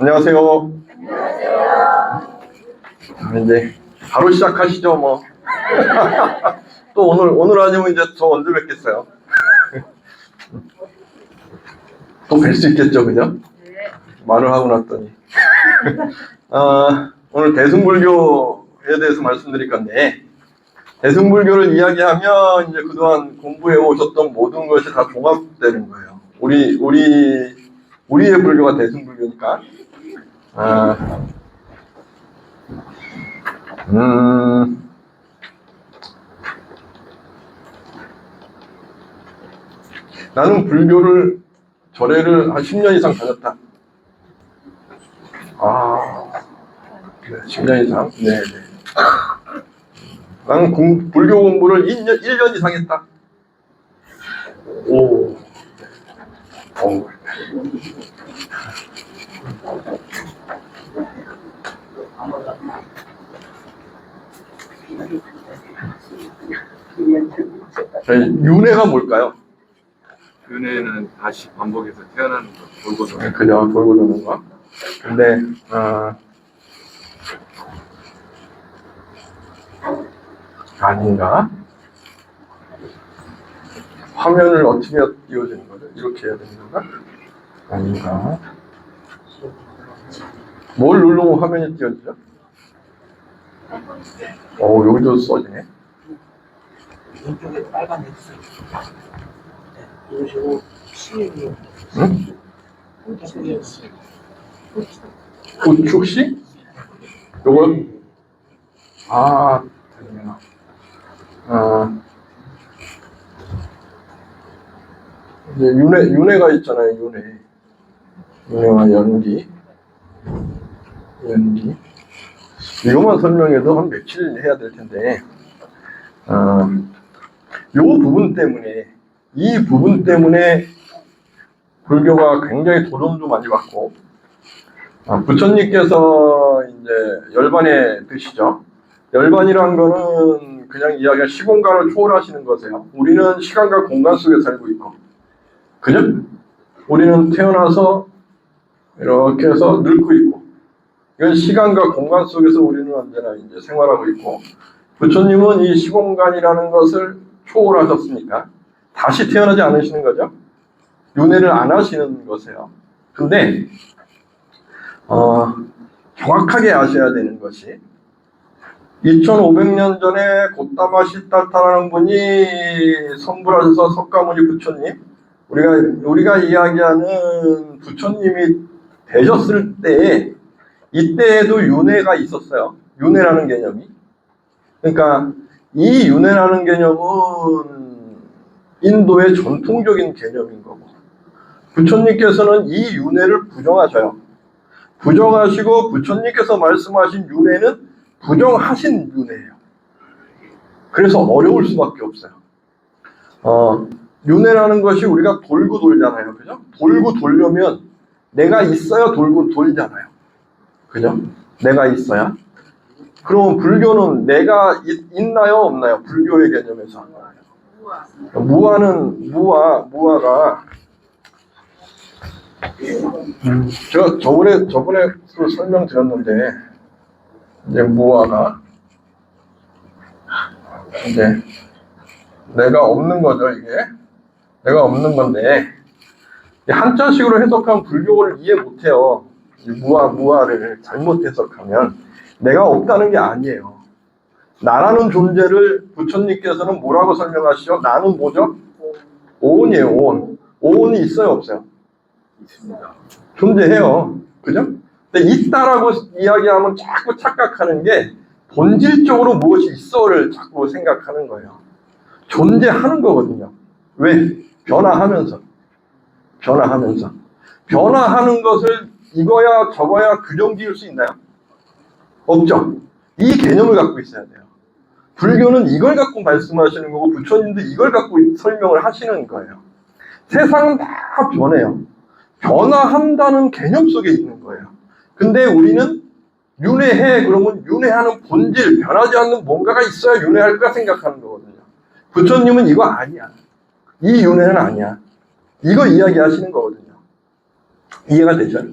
안녕하세요. 이제 바로 시작하시죠, 뭐. 또 오늘 아니면 이제 저 언제 뵙겠어요? 또 뵐 수 있겠죠, 그죠? 말을 하고 났더니. 오늘 대승불교에 대해서 말씀드릴 건데, 대승불교를 이야기하면 이제 그동안 공부해 오셨던 모든 것이 다 종합되는 거예요. 우리의 불교가 대승불교니까. 나는 불교를, 절에를 한 10년 이상 다녔다. 네, 10년 이상? 네. 나는 불교 공부를 1년 이상 했다. 윤회가 뭘까요? 윤회는 다시 반복해서 태어나는 거, 돌고 도는 거. 그냥 돌고 도는 거. 근데, 아닌가? 화면을 어떻게 띄워주는 거죠? 이렇게 해야 되는 건가? 아닌가? 뭘 누르면 화면이 띄워지죠? 여기도 써지네. 왼쪽에 빨간 X. 이러시고 C. 응? 우측시? 요걸? 되겠나. 이제 윤회가 있잖아요, 윤회와 연기. 이것만 설명해도 한 며칠 해야 될 텐데, 이 부분 때문에 불교가 굉장히 도전도 많이 받고, 부처님께서 이제 열반에 드시죠. 열반이란 거는 그냥 이야기가 시공간을 초월하시는 거세요. 우리는 시간과 공간 속에 살고 있고, 그죠? 우리는 태어나서 이렇게 해서 늙고 있고, 이건 시간과 공간 속에서 우리는 언제나 이제 생활하고 있고, 부처님은 이 시공간이라는 것을 초월하셨으니까 다시 태어나지 않으시는 거죠. 윤회를 안 하시는 거세요. 근데 정확하게 아셔야 되는 것이 2500년 전에 고타마 시타타라는 분이 성불하셔서 석가모니 부처님, 우리가 이야기하는 부처님이 되셨을 때, 이때에도 윤회가 있었어요. 윤회라는 개념이. 그러니까 이 윤회라는 개념은 인도의 전통적인 개념인 거고, 부처님께서는 이 윤회를 부정하셔요. 부정하시고 부처님께서 말씀하신 윤회는 부정하신 윤회예요. 그래서 어려울 수밖에 없어요. 윤회라는 것이 우리가 돌고 돌잖아요. 그죠? 돌고 돌려면 내가 있어야 돌고 돌잖아요. 그죠? 내가 있어야. 그럼 불교는 내가 있나요? 없나요? 불교의 개념에서. 무아가 제가 저번에 또 설명드렸는데, 이제 무아가 이제 내가 없는 거죠. 이게 내가 없는 건데, 한자식으로 해석하면 불교를 이해 못해요. 무아를 잘못 해석하면 내가 없다는 게 아니에요. 나라는 존재를 부처님께서는 뭐라고 설명하시죠? 나는 뭐죠? 오온이에요. 오온이 있어요, 없어요? 있습니다. 존재해요. 그죠? 근데 있다라고 이야기하면 자꾸 착각하는 게 본질적으로 무엇이 있어를 자꾸 생각하는 거예요. 존재하는 거거든요. 왜? 변화하면서. 변화하는 것을 이거야 저거야 규정 지을 수 있나요? 없죠. 이 개념을 갖고 있어야 돼요. 불교는 이걸 갖고 말씀하시는 거고, 부처님도 이걸 갖고 설명을 하시는 거예요. 세상은 다 변해요. 변화한다는 개념 속에 있는 거예요. 근데 우리는 윤회해 그러면 윤회하는 본질, 변하지 않는 뭔가가 있어야 윤회할까 생각하는 거거든요. 부처님은 이거 아니야. 이 윤회는 아니야. 이거 이야기하시는 거거든요. 이해가 되죠?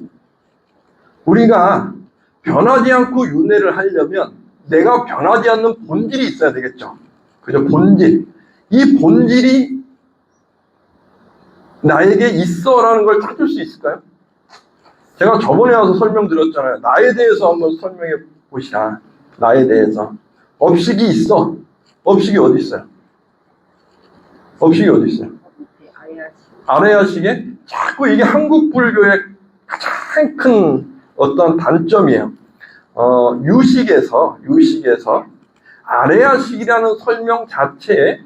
우리가 변하지 않고 윤회를 하려면 내가 변하지 않는 본질이 있어야 되겠죠. 그죠? 본질. 이 본질이 나에게 있어라는 걸 찾을 수 있을까요? 제가 저번에 와서 설명드렸잖아요. 나에 대해서 한번 설명해 보시라. 나에 대해서. 업식이 있어. 업식이 어디 있어요? 업식이 어디 있어요? 아레아식에 자꾸 이게 한국 불교의 가장 큰 어떤 단점이에요. 유식에서 아레아식이라는 설명 자체에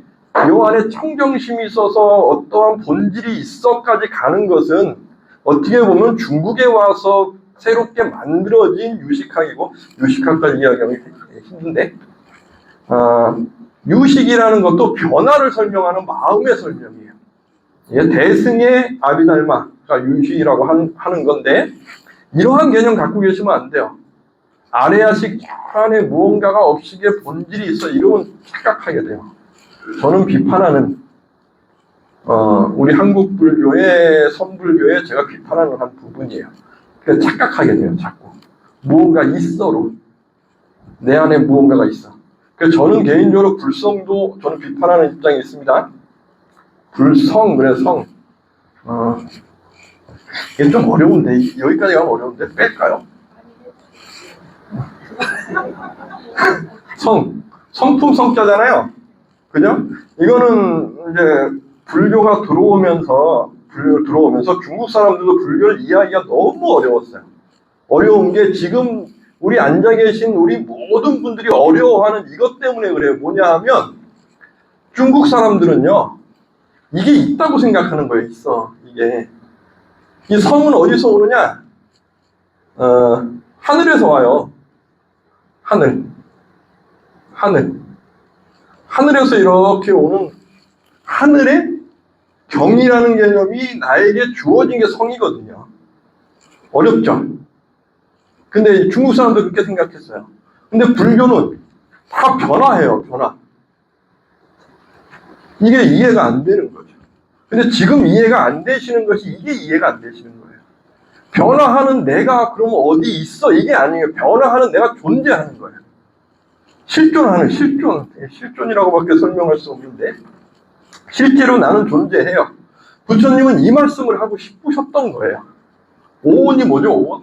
요 안에 청정심이 있어서 어떠한 본질이 있어까지 가는 것은 어떻게 보면 중국에 와서 새롭게 만들어진 유식학이고, 유식학까지 이야기하면 힘든데, 유식이라는 것도 변화를 설명하는 마음의 설명이에요. 이게 대승의 아비달마가 유식이라고 하는 건데, 이러한 개념 갖고 계시면 안 돼요. 아레아식 안에 무언가가 업식의 본질이 있어, 이러면 착각하게 돼요. 저는 비판하는 우리 한국 불교의 선불교에 제가 비판하는 한 부분이에요. 그러니까 착각하게 돼요. 자꾸 무언가 있어로 내 안에 무언가가 있어. 그래서 저는 개인적으로 불성도 저는 비판하는 입장이 있습니다. 불성 그래 성. 이게 좀 어려운데 여기까지 가면 어려운데 뺄까요? 성품 성자잖아요. 그죠? 이거는 이제 불교가 들어오면서 중국 사람들도 불교를 이해하기가 너무 어려웠어요. 어려운 게 지금 우리 앉아 계신 우리 모든 분들이 어려워하는 이것 때문에 그래요. 뭐냐 하면 중국 사람들은요, 이게 있다고 생각하는 거예요. 있어. 이게. 이 성은 어디서 오느냐? 하늘에서 와요. 하늘에서 이렇게 오는 하늘의 경이라는 개념이 나에게 주어진 게 성이거든요. 어렵죠? 근데 중국 사람도 그렇게 생각했어요. 근데 불교는 다 변화해요, 변화. 이게 이해가 안 되는 거죠. 근데 지금 이해가 안 되시는 것이 이게 이해가 안 되시는 거예요. 변화하는 내가 그러면 어디 있어? 이게 아니에요. 변화하는 내가 존재하는 거예요. 실존이라고밖에 설명할 수 없는데 실제로 나는 존재해요. 부처님은 이 말씀을 하고 싶으셨던 거예요. 오온이 뭐죠?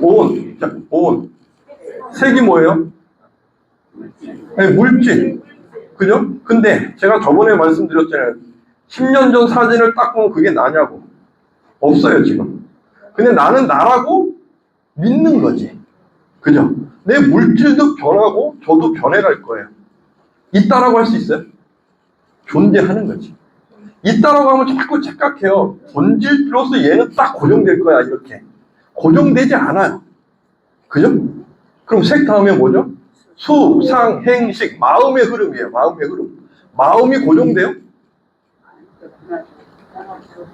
오온. 자, 오온. 색이 뭐예요? 네, 물질. 그죠? 근데 제가 저번에 말씀드렸잖아요. 10년 전 사진을 딱 보면 그게 나냐고. 없어요, 지금. 근데 나는 나라고 믿는 거지. 그죠? 내 물질도 변하고 저도 변해갈 거예요. 있다라고 할 수 있어요? 존재하는 거지. 있다라고 하면 자꾸 착각해요. 본질로서 얘는 딱 고정될 거야, 이렇게. 고정되지 않아요. 그죠? 그럼 색 다음에 뭐죠? 수, 상, 행, 식. 마음의 흐름이에요. 마음의 흐름. 마음이 고정돼요?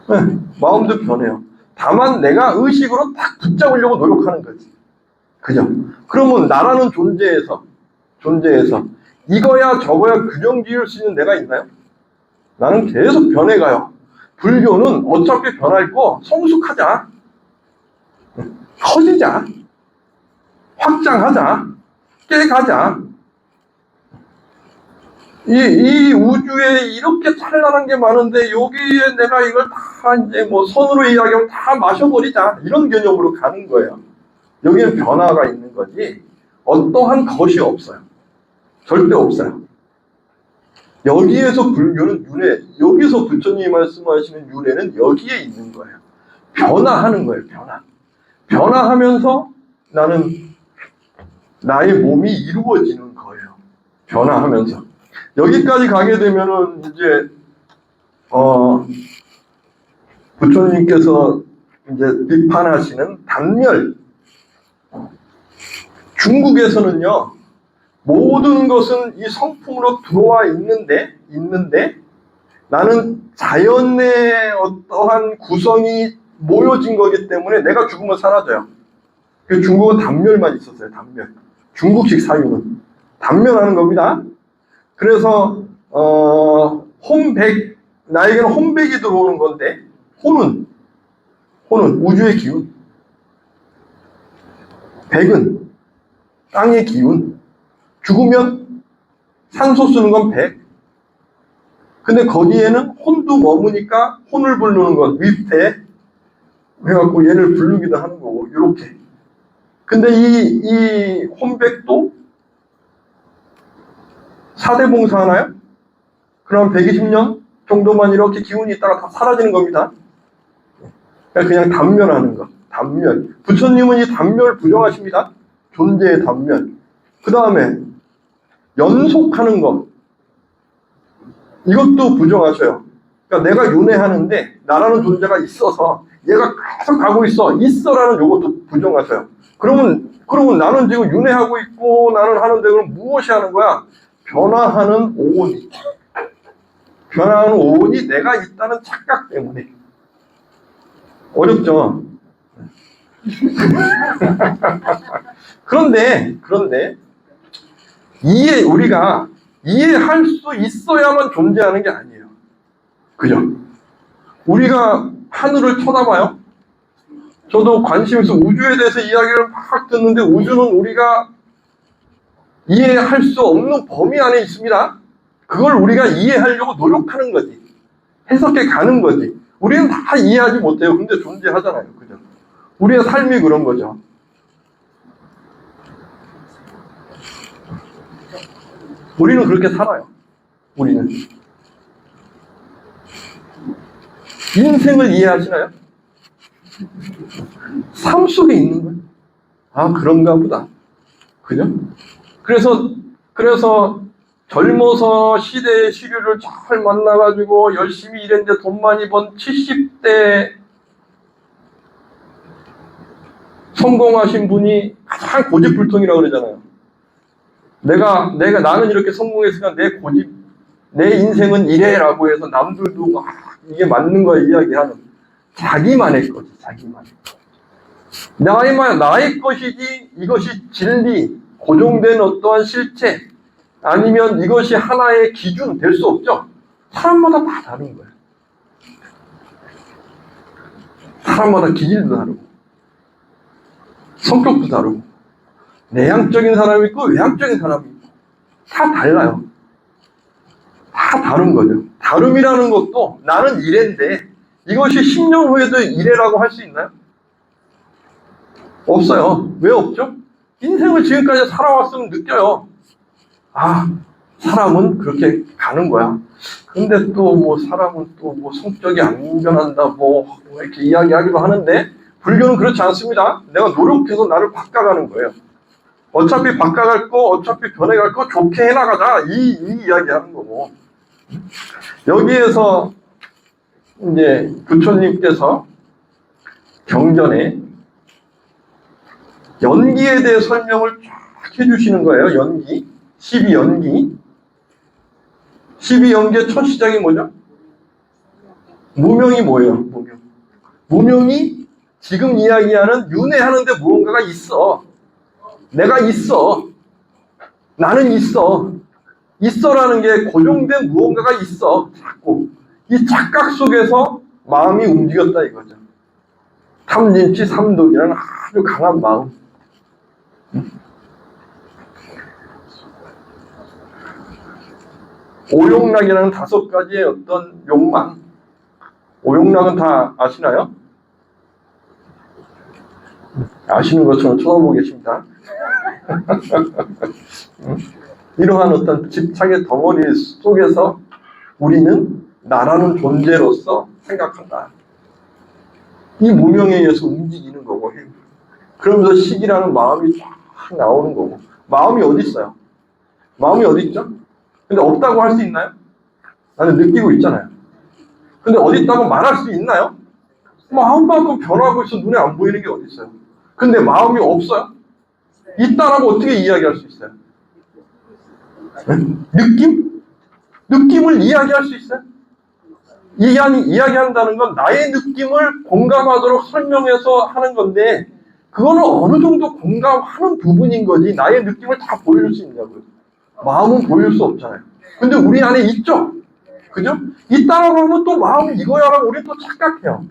네, 마음도 변해요. 다만 내가 의식으로 딱 붙잡으려고 노력하는 거지. 그죠? 그러면 나라는 존재에서 이거야 저거야 균형 지을 수 있는 내가 있나요? 나는 계속 변해가요. 불교는 어차피 변할 거 성숙하자. 커지자. 확장하자. 깨가자. 이 우주에 이렇게 찬란한 게 많은데 여기에 내가 이걸 다 이제 뭐 선으로 이야기하면 다 마셔버리자. 이런 개념으로 가는 거예요. 여기는 변화가 있는 거지 어떠한 것이 없어요. 절대 없어요. 여기에서 불교는 윤회, 여기서 부처님이 말씀하시는 윤회는 여기에 있는 거예요. 변화하는 거예요. 변화하면서 나는 나의 몸이 이루어지는 거예요. 변화하면서. 여기까지 가게 되면은 이제 부처님께서 이제 비판하시는 단멸. 중국에서는요, 모든 것은 이 성품으로 들어와 있는데 나는 자연의 어떠한 구성이 모여진 거기 때문에 내가 죽으면 사라져요. 그래서 중국은 단멸만 있었어요. 단멸. 중국식 사유는 단멸하는 겁니다. 그래서 혼백, 나에게는 혼백이 들어오는 건데 혼은 우주의 기운. 백은 땅의 기운. 죽으면 산소 쓰는 건 백. 근데 거기에는 혼도 머무니까 혼을 부르는 건 위패. 그래갖고 얘를 부르기도 하는 거고, 요렇게. 근데 이 혼백도 4대 봉사하나요? 그럼 120년 정도만 이렇게 기운이 있다가 다 사라지는 겁니다. 그냥 단면하는 거. 단면. 부처님은 이 단면을 부정하십니다. 존재의 단면. 그 다음에 연속하는 거. 이것도 부정하셔요. 그러니까 내가 윤회하는데 나라는 존재가 있어서 얘가 계속 가고 있어. 있어라는 요것도 부정하셔요. 그러면 나는 지금 윤회하고 있고 나는 하는데 그럼 무엇이 하는 거야? 변화하는 오온이. 변화하는 오온이 내가 있다는 착각 때문에. 어렵죠? 그런데 우리가 이해할 수 있어야만 존재하는 게 아니에요. 그죠? 우리가 하늘을 쳐다봐요. 저도 관심 있어 우주에 대해서 이야기를 막 듣는데 우주는 우리가 이해할 수 없는 범위 안에 있습니다. 그걸 우리가 이해하려고 노력하는 거지. 해석해 가는 거지. 우리는 다 이해하지 못해요. 근데 존재하잖아요. 그죠? 우리의 삶이 그런 거죠. 우리는 그렇게 살아요. 우리는. 인생을 이해하시나요? 삶 속에 있는 거예요. 아, 그런가 보다. 그죠? 그래서 젊어서 시대의 시류를 잘 만나가지고 열심히 일했는데 돈 많이 번 70대 성공하신 분이 가장 고집불통이라고 그러잖아요. 나는 이렇게 성공했으니까 내 인생은 이래라고 해서 남들도 막 이게 맞는 거야 이야기하는 자기만의 거지, 자기만의 거. 나의 것이지 이것이 진리, 고정된 어떠한 실체, 아니면 이것이 하나의 기준 될 수 없죠. 사람마다 다 다른 거예요. 사람마다 기질도 다르고, 성격도 다르고, 내향적인 사람이 있고 외향적인 사람이 있고 다 달라요. 다 다른 거죠. 다름이라는 것도 나는 이래인데 이것이 10년 후에도 이래라고 할 수 있나요? 없어요. 왜 없죠? 인생을 지금까지 살아왔으면 느껴요. 아, 사람은 그렇게 가는 거야. 근데 또 뭐 사람은 또 뭐 성격이 안 변한다 뭐 이렇게 이야기하기도 하는데 불교는 그렇지 않습니다. 내가 노력해서 나를 바꿔가는 거예요. 어차피 바꿔갈 거, 어차피 변해갈 거 좋게 해나가자. 이 이야기 하는 거고. 여기에서 이제 부처님께서 경전에 연기에 대해 설명을 쫙 해주시는 거예요. 연기. 12연기. 12연기의 첫 시작이 뭐죠? 무명이 뭐예요? 무명. 무명이 지금 이야기하는 윤회하는데 무언가가 있어. 내가 있어. 나는 있어. 있어라는 게 고정된 무언가가 있어. 자꾸. 이 착각 속에서 마음이 움직였다 이거죠. 탐진치 삼독이라는 아주 강한 마음. 오욕락이라는 5가지의 어떤 욕망. 오욕락은 다 아시나요? 아시는 것처럼 쳐다보고 계십니다. 이러한 어떤 집착의 덩어리 속에서 우리는 나라는 존재로서 생각한다. 이 무명에 의해서 움직이는 거고, 그러면서 식이라는 마음이 쫙 나오는 거고. 마음이 어디 있어요? 마음이 어디 있죠? 근데 없다고 할 수 있나요? 나는 느끼고 있잖아요. 근데 어디 있다고 말할 수 있나요? 마음만큼 변하고 있어. 눈에 안 보이는 게 어디 있어요? 근데 마음이 없어요? 있다라고 어떻게 이야기할 수 있어요? 느낌? 느낌을 이야기할 수 있어요? 이야기한다는 건 나의 느낌을 공감하도록 설명해서 하는 건데 그거는 어느 정도 공감하는 부분인 거지 나의 느낌을 다 보여줄 수 있냐고요. 마음은 보일 수 없잖아요. 근데 우리 안에 있죠? 그죠? 있다라고 하면 또 마음이 이거야라고 우리는 또 착각해요.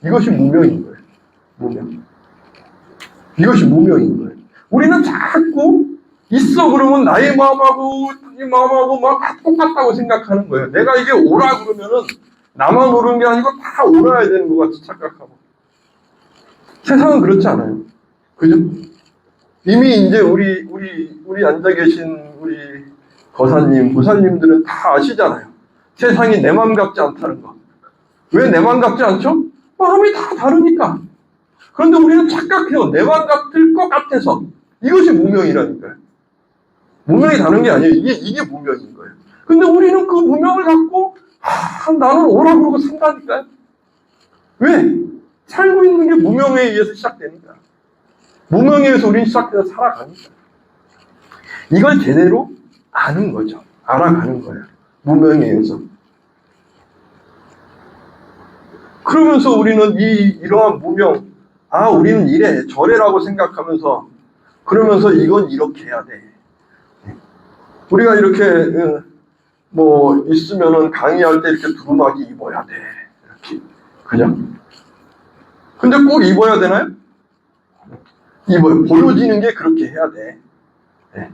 이것이 무명인 거예요. 무명. 이것이 무명인 거예요. 우리는 자꾸 있어 그러면 나의 마음하고 이 마음하고 막 다 똑같다고 생각하는 거예요. 내가 이게 오라 그러면은 나만 오르는 게 아니고 다 오라야 되는 것 같이 착각하고. 세상은 그렇지 않아요. 그죠? 이미 이제 우리 앉아 계신 우리 거사님, 보살님들은 다 아시잖아요. 세상이 내 마음 같지 않다는 거. 왜 내 마음 같지 않죠? 마음이 다 다르니까. 그런데 우리는 착각해요. 내 마음 같을 것 같아서. 이것이 무명이라니까요. 무명이 다른 게 아니에요. 이게 무명인 거예요. 근데 우리는 그 무명을 갖고, 나는 오라 그러고 산다니까요. 왜? 살고 있는 게 무명에 의해서 시작되니까. 무명에 의해서 우리는 시작해서 살아가니까. 이걸 제대로 아는 거죠. 알아가는 거예요. 무명에 의해서. 그러면서 우리는 이러한 무명, 우리는 이래, 저래라고 생각하면서, 그러면서 이건 이렇게 해야 돼. 우리가 이렇게, 있으면은 강의할 때 이렇게 두루마기 입어야 돼. 이렇게. 그냥. 근데 꼭 입어야 되나요? 입어요. 보여지는 게 그렇게 해야 돼. 네.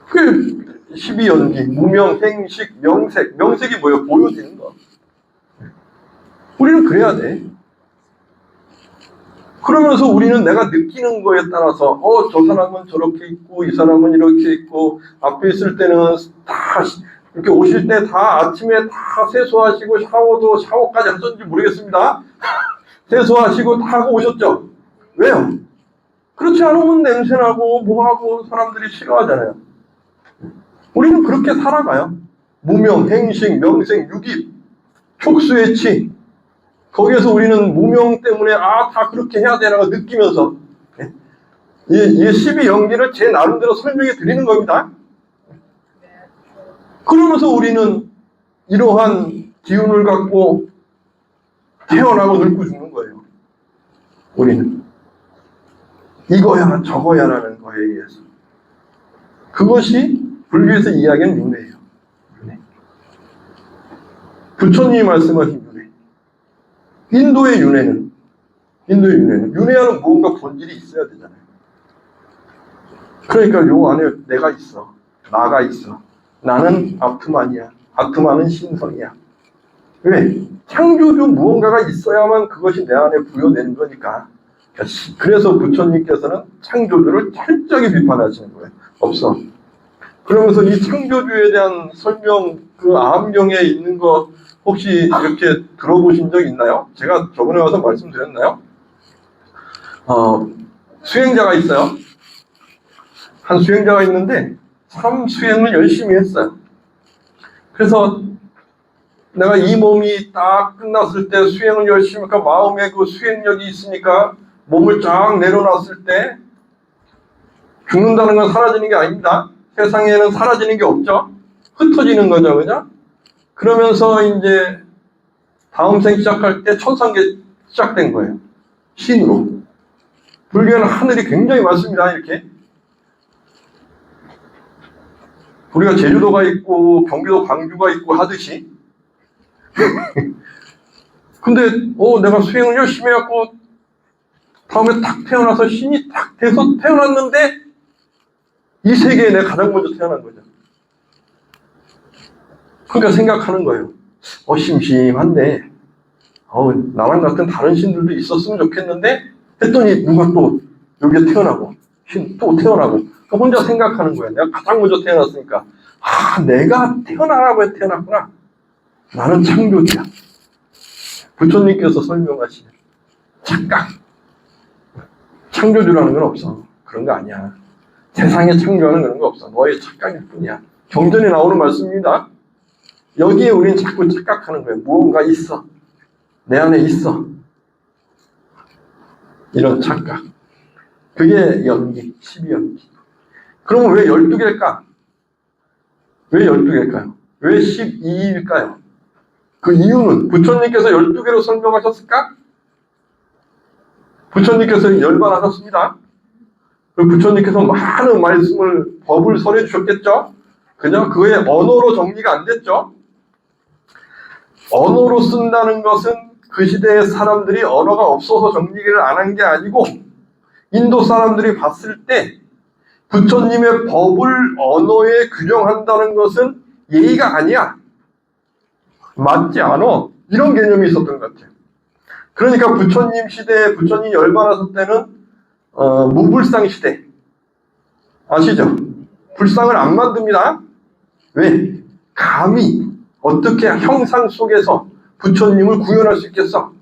그 12연기, 무명, 행식, 명색. 명색이 뭐예요? 보여지는 거. 우리는 그래야 돼. 그러면서 우리는 내가 느끼는 거에 따라서 저 사람은 저렇게 있고 이 사람은 이렇게 있고 앞에 있을 때는 다 이렇게 오실 때 다 아침에 다 세수하시고 샤워까지 하셨는지 모르겠습니다. 세수하시고 다 하고 오셨죠? 왜요? 그렇지 않으면 냄새나고 뭐하고 사람들이 싫어하잖아요. 우리는 그렇게 살아가요. 무명, 행식, 명색, 유기, 촉수애치. 거기에서 우리는 무명 때문에 다 그렇게 해야 되라고 느끼면서 이 12연기를 제 나름대로 설명해 드리는 겁니다. 그러면서 우리는 이러한 기운을 갖고 태어나고 늙고 죽는 거예요. 우리는 이거야 저거야 라는 거에 의해서. 그것이 불교에서 이야기하는 윤회예요. 윤회. 부처님이 말씀하신 윤회. 인도의 윤회는 윤회하는 무언가 본질이 있어야 되잖아요. 그러니까 요 안에 내가 있어. 나가 있어. 나는 아트만이야. 아트만은 신성이야. 왜? 창조주 무언가가 있어야만 그것이 내 안에 부여되는 거니까. 그래서 부처님께서는 창조주를 철저히 비판하시는 거예요. 없어. 그러면서 이 창조주에 대한 설명, 그 암경에 있는 거 혹시 이렇게 들어보신 적 있나요? 제가 저번에 와서 말씀드렸나요? 수행자가 있어요. 한 수행자가 있는데 참 수행을 열심히 했어요. 그래서 내가 이 몸이 딱 끝났을 때 수행을 열심히 하니까 마음에 그 수행력이 있으니까 몸을 쫙 내려놨을 때 죽는다는 건 사라지는 게 아닙니다. 세상에는 사라지는 게 없죠. 흩어지는 거죠. 그죠? 그러면서 이제 다음 생 시작할 때 천상계 시작된 거예요. 신으로. 불교에는 하늘이 굉장히 많습니다. 이렇게. 우리가 제주도가 있고 경기도 광주가 있고 하듯이. 근데 내가 수행을 열심히 해갖고 다음에 딱 태어나서 신이 딱 돼서 태어났는데 이 세계에 내가 가장 먼저 태어난 거죠. 그러니까 생각하는 거예요. 심심한데 나랑 같은 다른 신들도 있었으면 좋겠는데 했더니 누가 또 여기에 태어나고 신 또 태어나고 그러니까 혼자 생각하는 거예요. 내가 가장 먼저 태어났으니까 내가 태어나라고 태어났구나. 나는 창조주야. 부처님께서 설명하시는 착각. 창조주라는 건 없어. 그런 거 아니야. 세상에 창조하는 그런 거 없어. 너의 착각일 뿐이야. 경전에 나오는 말씀입니다. 여기에 우리는 자꾸 착각하는 거예요. 무언가 있어. 내 안에 있어. 이런 착각. 그게 연기, 12연기. 그러면 왜 12개일까? 왜 12개일까요? 왜 12일까요? 그 이유는 부처님께서 12개로 설명하셨을까? 부처님께서 열반하셨습니다. 부처님께서 많은 말씀을, 법을 설해 주셨겠죠? 그냥 그의 언어로 정리가 안 됐죠? 언어로 쓴다는 것은 그 시대의 사람들이 언어가 없어서 정리를 안 한 게 아니고 인도 사람들이 봤을 때 부처님의 법을 언어에 규정한다는 것은 예의가 아니야. 맞지 않아. 이런 개념이 있었던 것 같아요. 그러니까 부처님 시대에 부처님 열반하실 때는 무불상 시대. 아시죠? 불상을 안 만듭니다. 왜? 감히 어떻게 형상 속에서 부처님을 구현할 수 있겠어?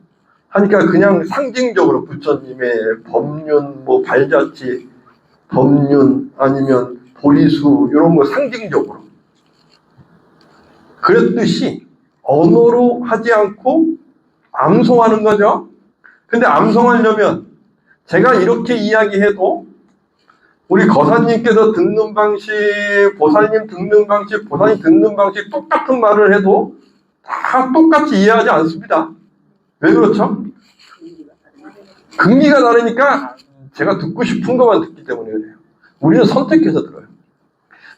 하니까 그냥 상징적으로 부처님의 법륜, 뭐 발자취, 법륜 아니면 보리수 이런 거 상징적으로 그랬듯이 언어로 하지 않고 암송하는 거죠. 근데 암송하려면 제가 이렇게 이야기해도 우리 거사님께서 듣는 방식, 보살님 듣는 방식, 보살님 듣는 방식 똑같은 말을 해도 다 똑같이 이해하지 않습니다. 왜 그렇죠? 긍기가 다르니까 제가 듣고 싶은 것만 듣기 때문에 그래요. 우리는 선택해서 들어요.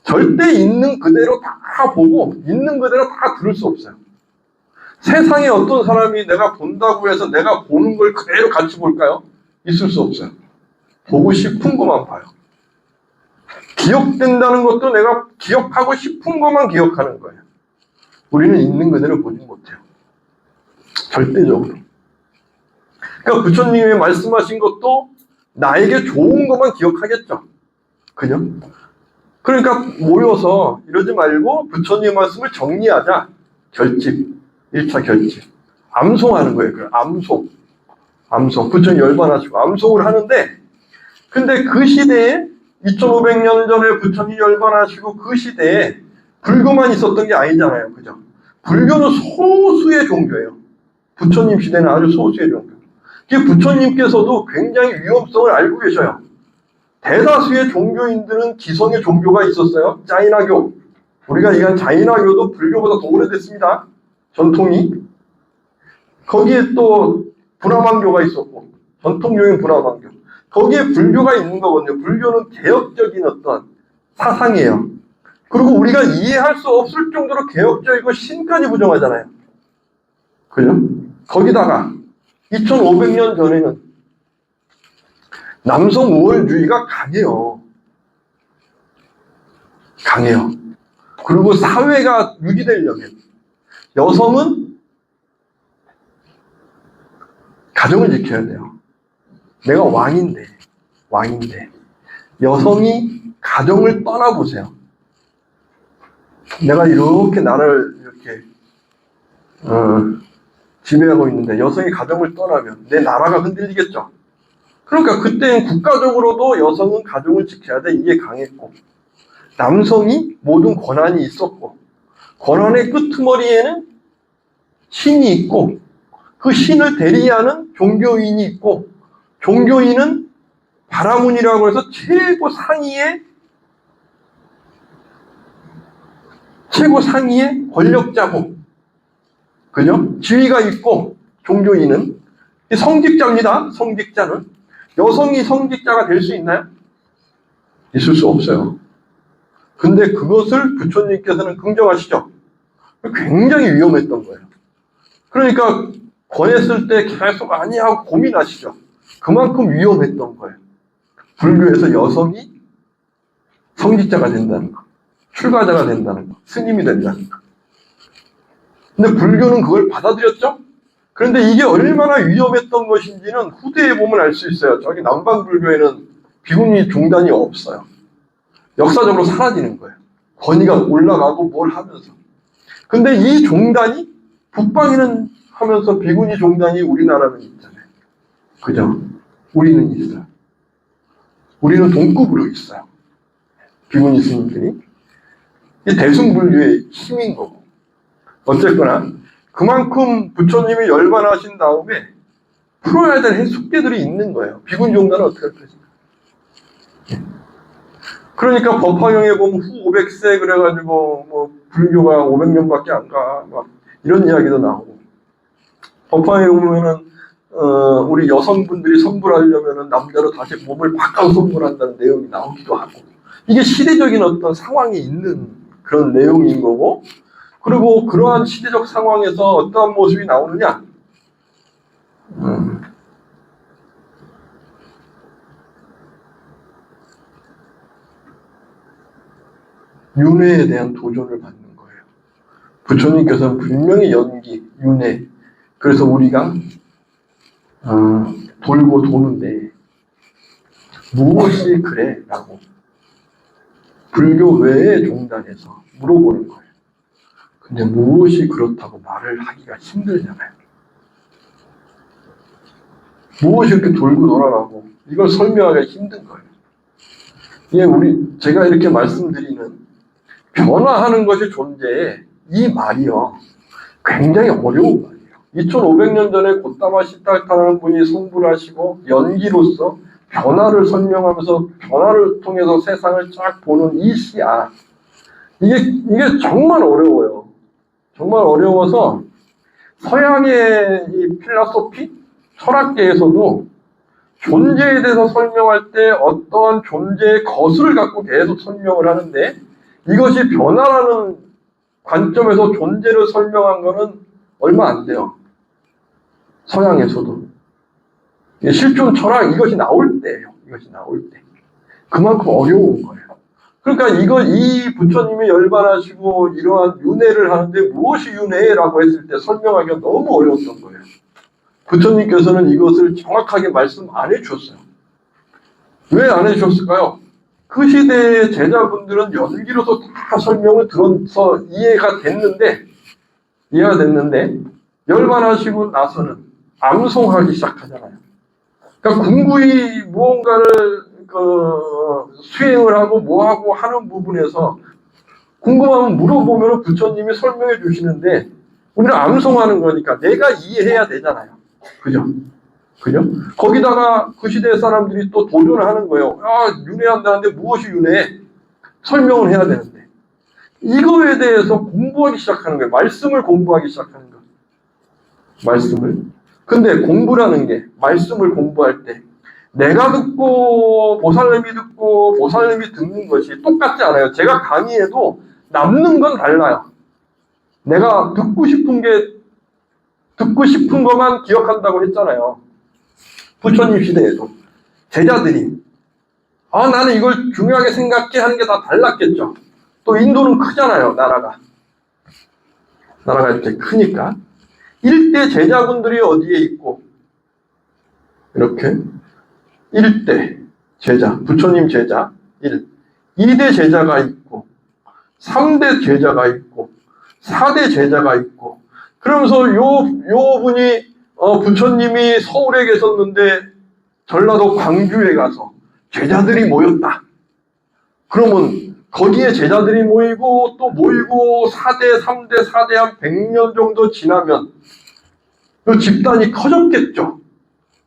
절대 있는 그대로 다 보고 있는 그대로 다 들을 수 없어요. 세상에 어떤 사람이 내가 본다고 해서 내가 보는 걸 그대로 같이 볼까요? 있을 수 없어요. 보고 싶은 것만 봐요. 기억된다는 것도 내가 기억하고 싶은 것만 기억하는 거예요. 우리는 있는 그대로 보지 못해요. 절대적으로. 그러니까 부처님이 말씀하신 것도 나에게 좋은 것만 기억하겠죠. 그죠? 그러니까 모여서 이러지 말고 부처님 말씀을 정리하자. 결집. 1차 결집. 암송하는 거예요. 그 암송. 암송. 부처님 열반하시고 암송을 하는데 근데 그 시대에 2500년 전에 부처님 열반하시고 그 시대에 불교만 있었던 게 아니잖아요. 그죠? 불교는 소수의 종교예요. 부처님 시대는 아주 소수의 종교. 부처님께서도 굉장히 위험성을 알고 계셔요. 대다수의 종교인들은 기성의 종교가 있었어요. 자이나교. 우리가 얘기한 자이나교도 불교보다 더 오래됐습니다. 전통이. 거기에 또 브라만교가 있었고 전통교인 브라만교. 거기에 불교가 있는 거거든요. 불교는 개혁적인 어떤 사상이에요. 그리고 우리가 이해할 수 없을 정도로 개혁적이고 신까지 부정하잖아요. 그죠? 거기다가 2500년 전에는 남성 우월주의가 강해요. 강해요. 그리고 사회가 유지되려면 여성은 가정을 지켜야 돼요. 내가 왕인데 여성이 가정을 떠나보세요. 내가 이렇게 나를 이렇게 지배하고 있는데 여성이 가정을 떠나면 내 나라가 흔들리겠죠. 그러니까 그때는 국가적으로도 여성은 가정을 지켜야 돼. 이게 강했고 남성이 모든 권한이 있었고 권한의 끄트머리에는 신이 있고 그 신을 대리하는 종교인이 있고 종교인은 바라문이라고 해서 최고 상위의 권력자고 그죠? 지위가 있고 종교인은 성직자입니다. 성직자는 여성이 성직자가 될 수 있나요? 있을 수 없어요. 근데 그것을 부처님께서는 긍정하시죠. 굉장히 위험했던 거예요. 그러니까 권했을 때 계속 아니하고 고민하시죠. 그만큼 위험했던 거예요. 불교에서 여성이 성직자가 된다는 거, 출가자가 된다는 거, 스님이 된다는 거. 근데 불교는 그걸 받아들였죠? 그런데 이게 얼마나 위험했던 것인지는 후대에 보면 알 수 있어요. 저기 남방불교에는 비구니 종단이 없어요. 역사적으로 사라지는 거예요. 권위가 올라가고 뭘 하면서. 근데 이 종단이 북방에는 하면서 비구니 종단이 우리나라는 있잖아요. 그죠? 우리는 있어요. 우리는 동급으로 있어요. 비구니 스님들이. 이 대승불교의 힘인 거고. 어쨌거나 그만큼 부처님이 열반하신 다음에 풀어야 될 숙제들이 있는 거예요. 비구니 종단은 어떻게 할 것인가. 그러니까 법화경에 보면 후 500세 그래가지고 뭐 불교가 500년밖에 안 가. 막 이런 이야기도 나오고. 법화경에 보면은 우리 여성분들이 선불하려면은 남자로 다시 몸을 바꿔 선불한다는 내용이 나오기도 하고. 이게 시대적인 어떤 상황이 있는 그런 내용인 거고. 그리고 그러한 시대적 상황에서 어떠한 모습이 나오느냐? 윤회에 대한 도전을 받는 거예요. 부처님께서는 분명히 연기, 윤회. 그래서 우리가 돌고 도는데 무엇이 그래? 라고 불교 외의 종단에서 물어보는 거예요. 근데 무엇이 그렇다고 말을 하기가 힘들잖아요. 무엇이 이렇게 돌고 돌아가고 이걸 설명하기가 힘든 거예요. 이게 제가 이렇게 말씀드리는 변화하는 것이 존재에 이 말이요. 굉장히 어려운 말이에요. 2500년 전에 고타마 시타르타라는 분이 성불하시고 연기로서 변화를 설명하면서 변화를 통해서 세상을 쫙 보는 이 시야. 이게 정말 어려워요. 정말 어려워서 서양의 이 필라소피, 철학계에서도 존재에 대해서 설명할 때 어떠한 존재의 것을 갖고 계속 설명을 하는데 이것이 변화라는 관점에서 존재를 설명한 거는 얼마 안 돼요. 서양에서도. 실존 철학 이것이 나올 때예요. 이것이 나올 때. 그만큼 어려운 거예요. 그러니까 이 부처님이 열반하시고 이러한 윤회를 하는데 무엇이 윤회라고 했을 때 설명하기가 너무 어려웠던 거예요. 부처님께서는 이것을 정확하게 말씀 안 해주셨어요. 왜 안 해주셨을까요? 그 시대의 제자분들은 연기로서 다 설명을 들어서 이해가 됐는데 열반하시고 나서는 암송하기 시작하잖아요. 그러니까 궁구이 무언가를 수행을 하고 뭐하고 하는 부분에서 궁금하면 물어보면 부처님이 설명해 주시는데 우리는 암송하는 거니까 내가 이해해야 되잖아요. 그죠? 거기다가 그 시대 사람들이 또 도전을 하는 거예요. 윤회한다는데 무엇이 윤회? 설명을 해야 되는데. 이거에 대해서 공부하기 시작하는 거예요. 말씀을 공부하기 시작하는 거예요. 말씀을. 근데 공부라는 게 말씀을 공부할 때 내가 듣고 보살님이 듣고 보살님이 듣는 것이 똑같지 않아요. 제가 강의해도 남는 건 달라요. 내가 듣고 싶은 것만 기억한다고 했잖아요. 부처님 시대에도 제자들이 나는 이걸 중요하게 생각해 하는 게 다 달랐겠죠. 또 인도는 크잖아요. 나라가 이렇게 크니까 일대 제자분들이 어디에 있고 이렇게 1대 제자, 부처님 제자 1, 2대 제자가 있고 3대 제자가 있고 4대 제자가 있고 그러면서 요 분이 부처님이 서울에 계셨는데 전라도 광주에 가서 제자들이 모였다. 그러면 거기에 제자들이 모이고 또 모이고 4대, 3대, 4대 한 100년 정도 지나면 그 집단이 커졌겠죠.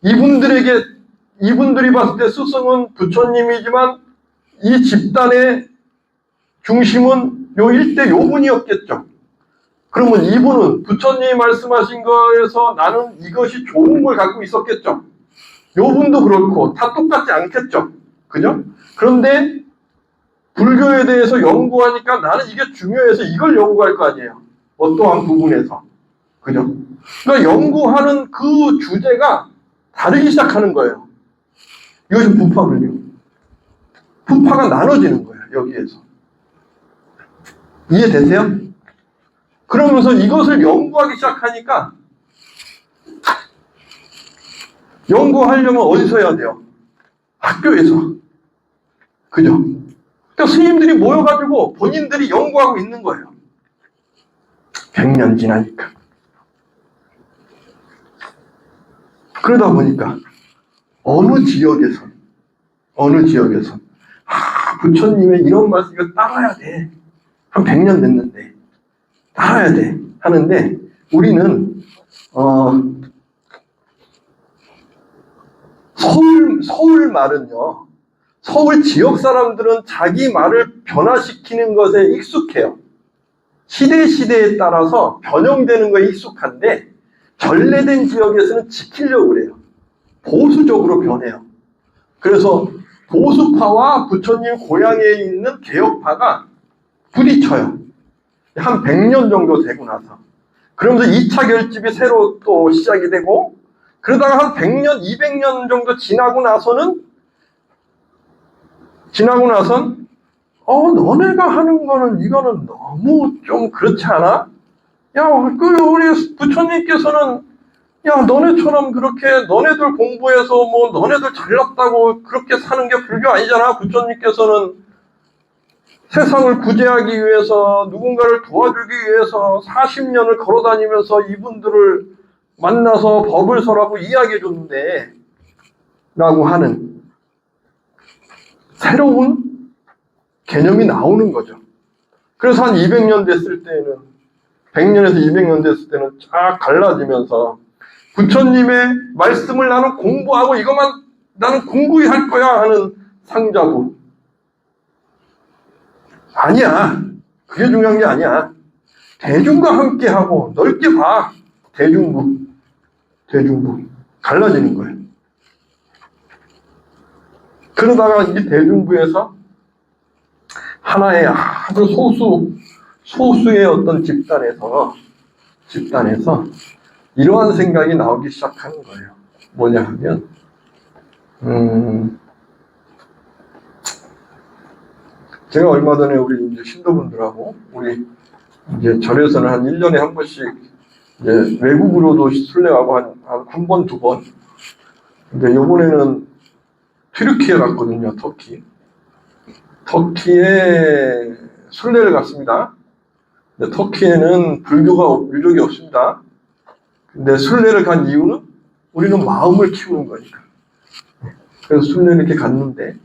이분들이 봤을 때 스승은 부처님이지만 이 집단의 중심은 요 일대 요 분이었겠죠. 그러면 이분은 부처님이 말씀하신 거에서 나는 이것이 좋은 걸 갖고 있었겠죠. 요 분도 그렇고 다 똑같지 않겠죠. 그죠? 그런데 불교에 대해서 연구하니까 나는 이게 중요해서 이걸 연구할 거 아니에요. 어떠한 부분에서. 그죠? 그러니까 연구하는 그 주제가 다르기 시작하는 거예요. 이것이 부파불교. 부파가 나눠지는 거예요. 여기에서. 이해되세요? 그러면서 이것을 연구하기 시작하니까 연구하려면 어디서 해야 돼요? 학교에서. 그죠? 그러니까 스님들이 모여가지고 본인들이 연구하고 있는 거예요. 100년 지나니까. 그러다 보니까 어느 지역에선 부처님의 이런 말씀 이거 따라야 돼. 한 100년 됐는데 따라야 돼 하는데 우리는 서울 말은요. 서울 지역 사람들은 자기 말을 변화시키는 것에 익숙해요. 시대에 따라서 변형되는 거에 익숙한데 전래된 지역에서는 지키려고 그래요. 보수적으로 변해요. 그래서 보수파와 부처님 고향에 있는 개혁파가 부딪혀요. 한 100년 정도 되고 나서. 그러면서 2차 결집이 새로 또 시작이 되고 그러다가 한 100년, 200년 정도 지나고 나선 너네가 하는 거는 이거는 너무 좀 그렇지 않아? 야, 우리 부처님께서는 야, 너네처럼 그렇게 너네들 공부해서 뭐 너네들 잘났다고 그렇게 사는 게 불교 아니잖아. 부처님께서는 세상을 구제하기 위해서 누군가를 도와주기 위해서 40년을 걸어다니면서 이분들을 만나서 법을 설하고 이야기해 줬는데 라고 하는 새로운 개념이 나오는 거죠. 그래서 한 200년 됐을 때는 100년에서 200년 됐을 때는 쫙 갈라지면서 부처님의 말씀을 나는 공부하고 이것만 나는 공부히 할 거야 하는 상자부. 아니야. 그게 중요한 게 아니야. 대중과 함께 하고 넓게 봐. 대중부. 갈라지는 거예요. 그러다가 이 대중부에서 하나의 아주 소수의 어떤 집단에서 이러한 생각이 나오기 시작하는 거예요. 뭐냐 하면, 제가 얼마 전에 우리 이제 신도분들하고 우리 이제 절에서는 한 1년에 한 번씩 이제 외국으로도 순례하고 한 번, 두 번. 근데 요번에는 튀르키예 갔거든요, 터키. 터키에 순례를 갔습니다. 근데 터키에는 불교가 유족이 없습니다. 근데 순례를 간 이유는 우리는 마음을 키우는 거니까. 그래서 순례를 이렇게 갔는데,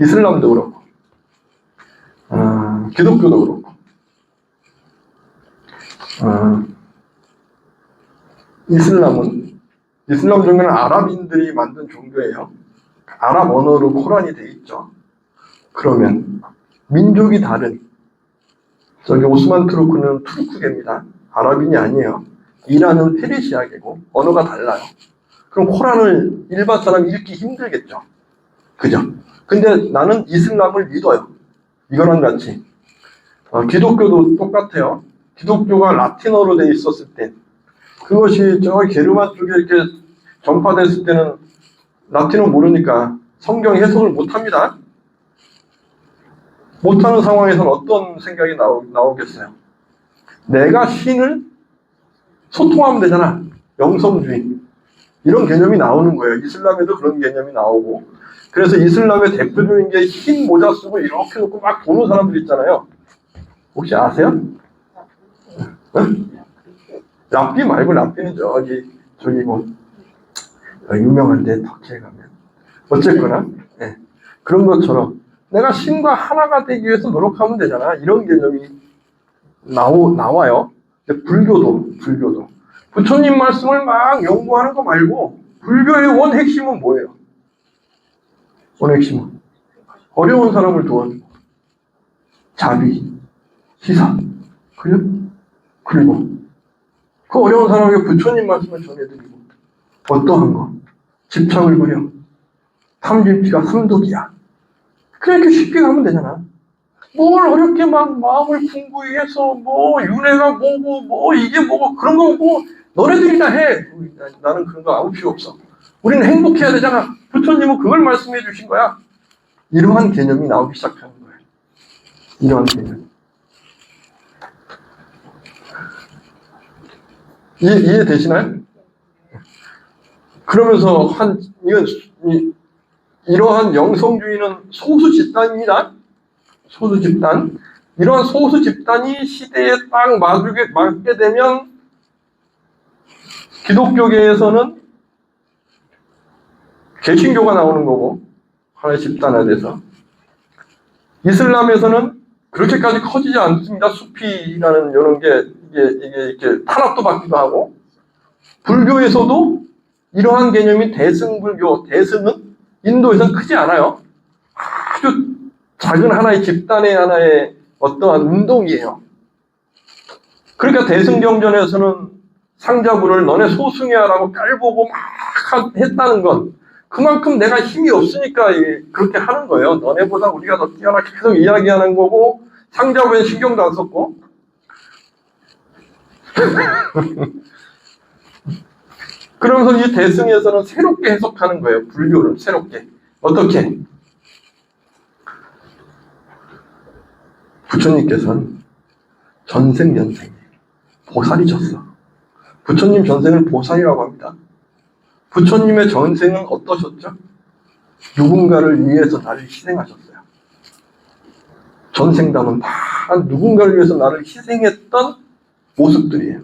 이슬람도 그렇고, 기독교도 그렇고, 이슬람 종교는 아랍인들이 만든 종교예요. 아랍 언어로 코란이 돼 있죠. 그러면 민족이 다른, 저기 오스만 투르크는 투르크계입니다. 아랍인이 아니에요. 이란은 페르시아계고 언어가 달라요. 그럼 코란을 일반 사람이 읽기 힘들겠죠. 그죠? 근데 나는 이슬람을 믿어요. 이거랑 같이. 기독교도 똑같아요. 기독교가 라틴어로 돼 있었을 때, 그것이 저 게르만 쪽에 이렇게 전파됐을 때는 라틴어 모르니까 성경 해석을 못합니다. 못하는 상황에서는 어떤 생각이 나오겠어요? 내가 신을 소통하면 되잖아. 영성주의. 이런 개념이 나오는 거예요. 이슬람에도 그런 개념이 나오고. 그래서 이슬람의 대표적인 게 흰 모자 쓰고 이렇게 놓고 막 도는 사람들 있잖아요. 혹시 아세요? 랍비 말고, 랍비는 저기 뭐 유명한데 터키에 가면 어쨌거나 그런 것처럼 내가 신과 하나가 되기 위해서 노력하면 되잖아. 이런 개념이 나와요. 근데 불교도 부처님 말씀을 막 연구하는 거 말고 불교의 원 핵심은 뭐예요? 원 핵심은 어려운 사람을 도와주고 자비, 희사, 그리고 그 어려운 사람에게 부처님 말씀을 전해드리고 어떠한 거? 집착을 버려. 탐진치가 삼독이야. 그렇게 쉽게 가면 되잖아. 뭘 어렵게 막 마음을 궁구히 해서 뭐 윤회가 뭐고 뭐 이게 뭐고 그런 거 뭐 너네들이 다 해. 나는 그런 거 아무 필요 없어. 우리는 행복해야 되잖아. 부처님은 그걸 말씀해 주신 거야. 이러한 개념이 나오기 시작하는 거예요. 이러한 개념. 이해되시나요? 그러면서 이러한 영성주의는 소수 집단입니다. 소수 집단. 이러한 소수 집단이 시대에 딱 맞게 되면 기독교계에서는 개신교가 나오는 거고, 하나의 집단화돼서. 이슬람에서는 그렇게까지 커지지 않습니다. 수피라는 이런 게 이게 이렇게 탄압도 받기도 하고. 불교에서도 이러한 개념이 대승불교, 대승은 인도에서는 크지 않아요. 아주 작은 하나의 집단의 하나의 어떠한 운동이에요. 그러니까 대승경전에서는 상자부를 너네 소승이야라고 깔보고 막 했다는 건 그만큼 내가 힘이 없으니까 그렇게 하는 거예요. 너네보다 우리가 더 뛰어나 계속 이야기하는 거고 상자부엔 신경도 안 썼고 그러면서 이 대승에서는 새롭게 해석하는 거예요. 불교를 새롭게. 어떻게? 부처님께서는 전생연생에 보살이셨어. 부처님 전생을 보살이라고 합니다. 부처님의 전생은 어떠셨죠? 누군가를 위해서 나를 희생하셨어요. 전생담은 다 누군가를 위해서 나를 희생했던 모습들이에요.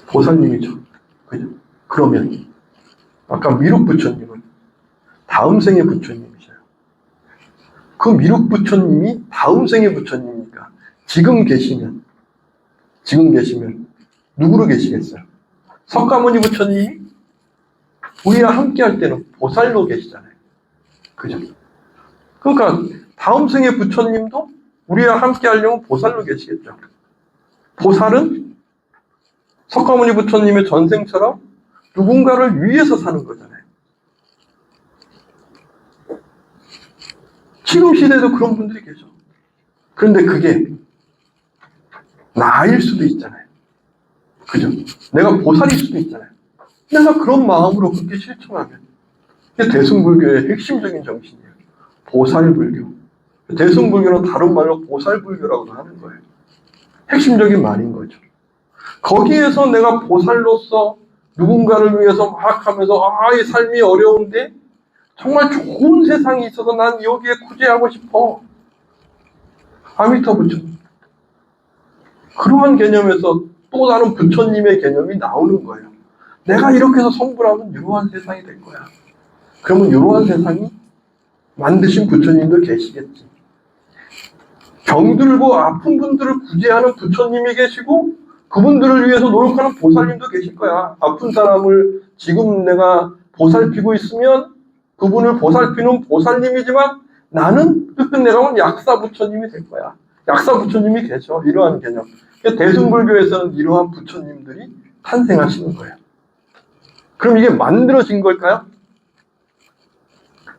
보살님이죠. 그죠? 그러면 아까 미륵 부처님은 다음 생의 부처님이셔요. 그 미륵 부처님이 다음 생의 부처님이니까 지금 계시면 누구로 계시겠어요? 석가모니 부처님이 우리와 함께 할 때는 보살로 계시잖아요. 그죠? 그러니까 다음 생의 부처님도 우리와 함께 하려면 보살로 계시겠죠. 보살은 석가모니 부처님의 전생처럼 누군가를 위해서 사는 거잖아요. 지금 시대에도 그런 분들이 계셔. 그런데 그게 나일 수도 있잖아요. 그죠? 내가 보살일 수도 있잖아요. 내가 그런 마음으로 그렇게 실천하면 이게 대승불교의 핵심적인 정신이에요. 보살불교. 대승불교는 다른 말로 보살불교라고도 하는 거예요. 핵심적인 말인 거죠. 거기에서 내가 보살로서 누군가를 위해서 막 하면서 이 삶이 어려운데 정말 좋은 세상이 있어서 난 여기에 구제하고 싶어. 아미타 부처님. 그러한 개념에서 또 다른 부처님의 개념이 나오는 거예요. 내가 이렇게 해서 성불하면 이러한 세상이 될 거야. 그러면 이러한 세상이 만드신 부처님도 계시겠지. 병들고 아픈 분들을 구제하는 부처님이 계시고 그분들을 위해서 노력하는 보살님도 계실 거야. 아픈 사람을 지금 내가 보살피고 있으면 그분을 보살피는 보살님이지만 나는 끝끝 내려온 약사 부처님이 될 거야. 약사 부처님이 계셔. 이러한 개념. 대승불교에서는 이러한 부처님들이 탄생하시는 거예요. 그럼 이게 만들어진 걸까요?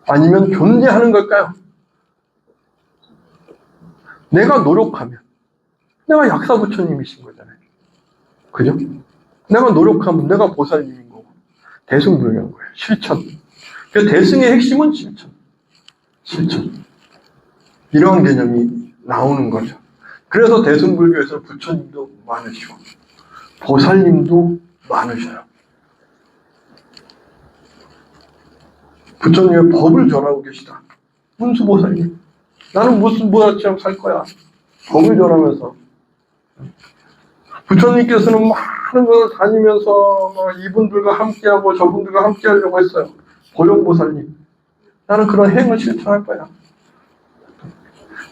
아니면 존재하는 걸까요? 내가 노력하면 내가 약사 부처님이신 거잖아요. 그죠? 내가 노력하면 내가 보살님인 거고 대승불교인 거예요. 실천. 그래서 대승의 핵심은 실천. 이러한 개념이 나오는 거죠. 그래서 대승불교에서 부처님도 많으시고 보살님도 많으셔요. 부처님의 법을 전하고 계시다. 문수보살님. 나는 무슨 보살처럼 살 거야. 법을 전하면서. 부처님께서는 많은 것을 다니면서 이분들과 함께하고 저분들과 함께하려고 했어요. 보령보살님. 나는 그런 행을 실천할 거야.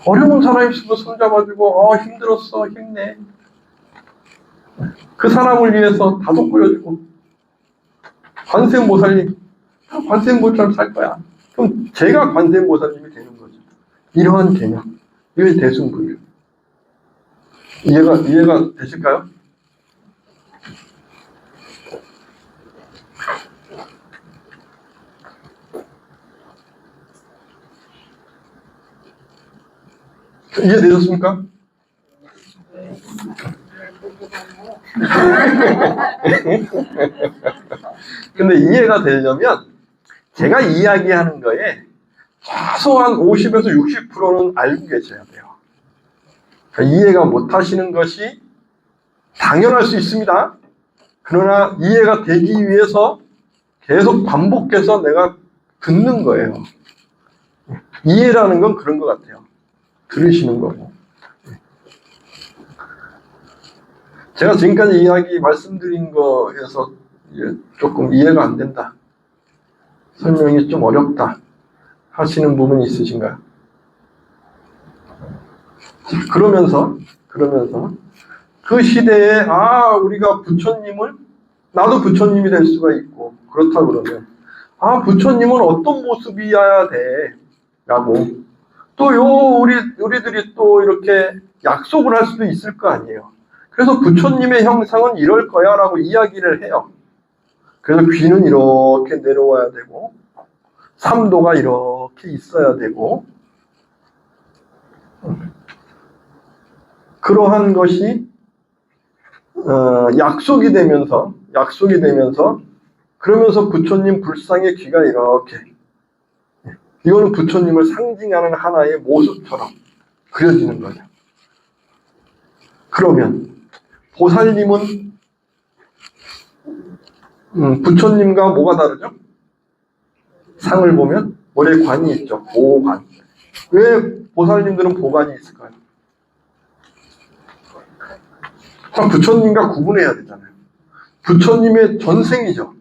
어려운 사람 있으면 손잡아주고 힘들었어 힘내. 그 사람을 위해서 다독 끓여주고 관세음보살님 관세음보살처럼 살 거야. 그럼 제가 관세음보살님이 되는 거죠. 이러한 개념. 이게 대승불교. 이해가 되실까요? 이해되셨습니까? 근데 이해가 되려면 제가 이야기하는 거에 최소한 50에서 60%는 알고 계셔야 돼요. 그러니까 이해가 못 하시는 것이 당연할 수 있습니다. 그러나 이해가 되기 위해서 계속 반복해서 내가 듣는 거예요. 이해라는 건 그런 것 같아요. 들으시는 거고. 제가 지금까지 말씀드린 거에서 조금 이해가 안 된다. 설명이 좀 어렵다. 하시는 부분이 있으신가요? 그러면서 그 시대에 우리가 부처님을 나도 부처님이 될 수가 있고 그렇다 그러면 부처님은 어떤 모습이어야 돼? 라고 또 우리들이 또 이렇게 약속을 할 수도 있을 거 아니에요. 그래서 부처님의 형상은 이럴 거야 라고 이야기를 해요. 그래서 귀는 이렇게 내려와야 되고 삼도가 이렇게 있어야 되고 그러한 것이 약속이 되면서 그러면서 부처님 불상의 귀가 이거는 부처님을 상징하는 하나의 모습처럼 그려지는 거죠. 그러면 보살님은 부처님과 뭐가 다르죠? 상을 보면 머리에 관이 있죠. 보관. 왜 보살님들은 보관이 있을까요? 부처님과 구분해야 되잖아요. 부처님의 전생이죠.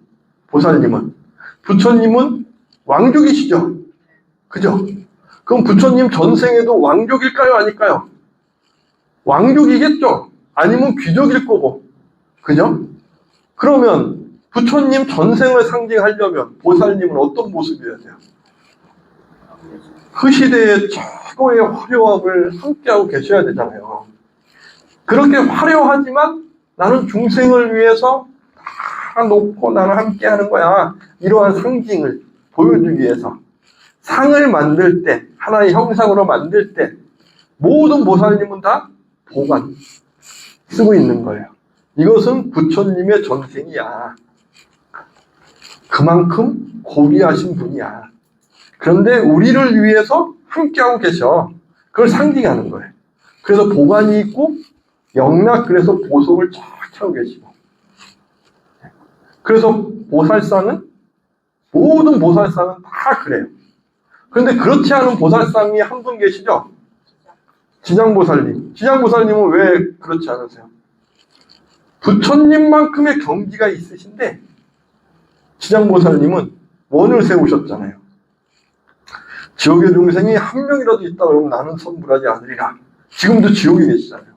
보살님은. 부처님은 왕족이시죠. 그죠? 그럼 부처님 전생에도 왕족일까요? 아닐까요? 왕족이겠죠. 아니면 귀족일 거고. 그죠? 그러면 부처님 전생을 상징하려면 보살님은 어떤 모습이어야 돼요? 그 시대의 최고의 화려함을 함께하고 계셔야 되잖아요. 그렇게 화려하지만 나는 중생을 위해서 다 놓고 나는 함께하는 거야. 이러한 상징을 보여주기 위해서 상을 만들 때, 하나의 형상으로 만들 때 모든 보살님은 다 보관 쓰고 있는 거예요. 이것은 부처님의 전생이야. 그만큼 고귀하신 분이야. 그런데 우리를 위해서 함께하고 계셔. 그걸 상징하는 거예요. 그래서 보관이 있고 영락, 그래서 보석을 쫙 차고 계시고. 그래서 보살상은, 모든 보살상은 다 그래요. 그런데 그렇지 않은 보살상이 한 분 계시죠? 지장보살님. 지장보살님은 왜 그렇지 않으세요? 부처님만큼의 경지가 있으신데 지장보살님은 원을 세우셨잖아요. 지옥의 중생이 한 명이라도 있다 그러면 나는 선불하지 않으리라. 지금도 지옥에 계시잖아요.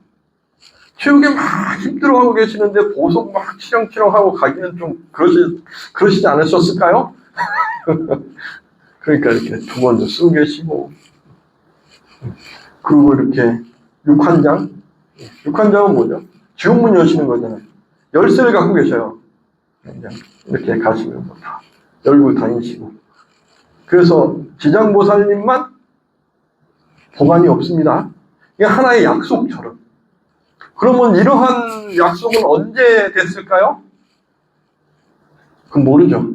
지옥에 막 힘들어하고 계시는데 보석 막 치렁치렁하고 가기는 좀 그러시지 않으셨을까요? 그러니까 이렇게 두 번도 쓰고 계시고, 그리고 이렇게 육환장. 육환장은 뭐죠? 지옥문 여시는 거잖아요. 열쇠를 갖고 계셔요. 이렇게 가시면 뭐 다 열고 다니시고. 그래서 지장보살님만 보관이 없습니다. 이게 하나의 약속처럼. 그러면 이러한 약속은 언제 됐을까요? 그건 모르죠.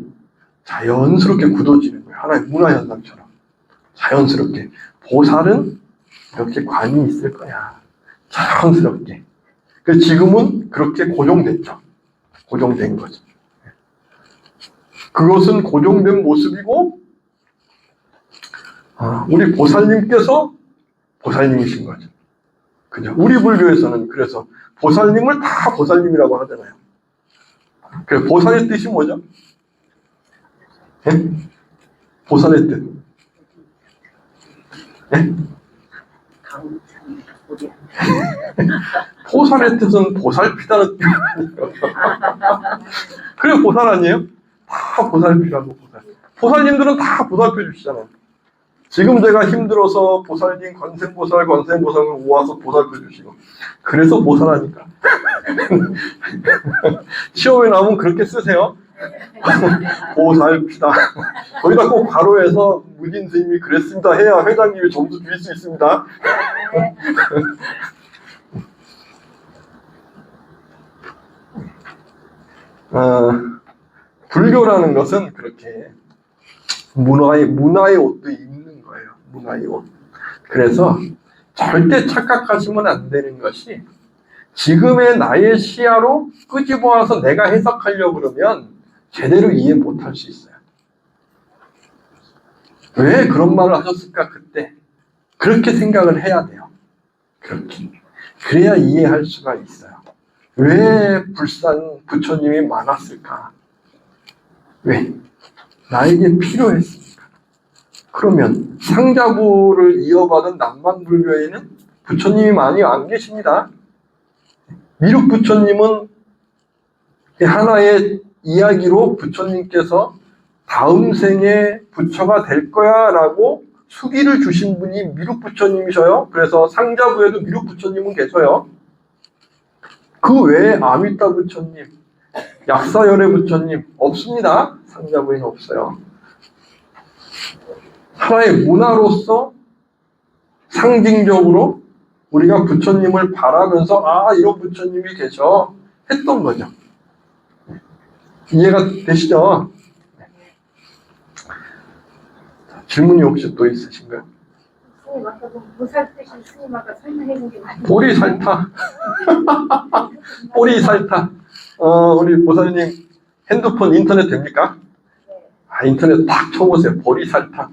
자연스럽게 굳어지는 거예요. 하나의 문화현상처럼. 자연스럽게. 보살은 이렇게 관이 있을 거야. 자연스럽게. 그래서 지금은 그렇게 고정됐죠. 고정된 거죠. 그것은 고정된 모습이고, 우리 보살님께서 보살님이신 거죠. 그죠? 우리 불교에서는 그래서 보살님을 다 보살님이라고 하잖아요. 그래서 보살의 뜻이 뭐죠? 네? 보살의 뜻. 네? 보살의 뜻은 보살피다는 뜻 아니에요. 그래 보살 아니에요? 다 보살피라고 보살. 보살님들은 다 보살펴 주시잖아요. 지금 제가 힘들어서 보살님 관세음보살 관세음보살을 모아서 보살펴 주시고, 그래서 보살하니까. 시험에 나오면 그렇게 쓰세요. 보살피다. 거기다 꼭 가로해서 무진 스님이 그랬습니다 해야 회장님이 점수 드릴 수 있습니다. 불교라는 것은 그렇게 문화의 옷도 입는 거예요. 문화의 옷. 그래서 절대 착각하시면 안 되는 것이, 지금의 나의 시야로 끄집어와서 내가 해석하려고 그러면 제대로 이해 못할 수 있어요. 왜 그런 말을 하셨을까 그때? 그렇게 생각을 해야 돼요. 그렇게. 그래야 이해할 수가 있어요. 왜 불상 부처님이 많았을까? 왜? 나에게 필요했으니까. 그러면 상자부를 이어받은 남방불교에는 부처님이 많이 안 계십니다. 미륵 부처님은 하나의 이야기로 부처님께서 다음 생에 부처가 될 거야 라고 수기를 주신 분이 미륵 부처님이셔요. 그래서 상자부에도 미륵 부처님은 계셔요. 그 외에 아미타 부처님, 약사열애 부처님 없습니다. 상자부에는 없어요. 하나의 문화로서 상징적으로 우리가 부처님을 바라면서 이런 부처님이 계셔 했던 거죠. 이해가 되시죠? 질문이 혹시 또 있으신가요? 스님 아까 그 보살피신 스님 아까 설명해 준게 맞나요? 보리살타. 보리살타. 우리 보살님 핸드폰 인터넷 됩니까? 아, 인터넷 딱 쳐보세요. 보리살타.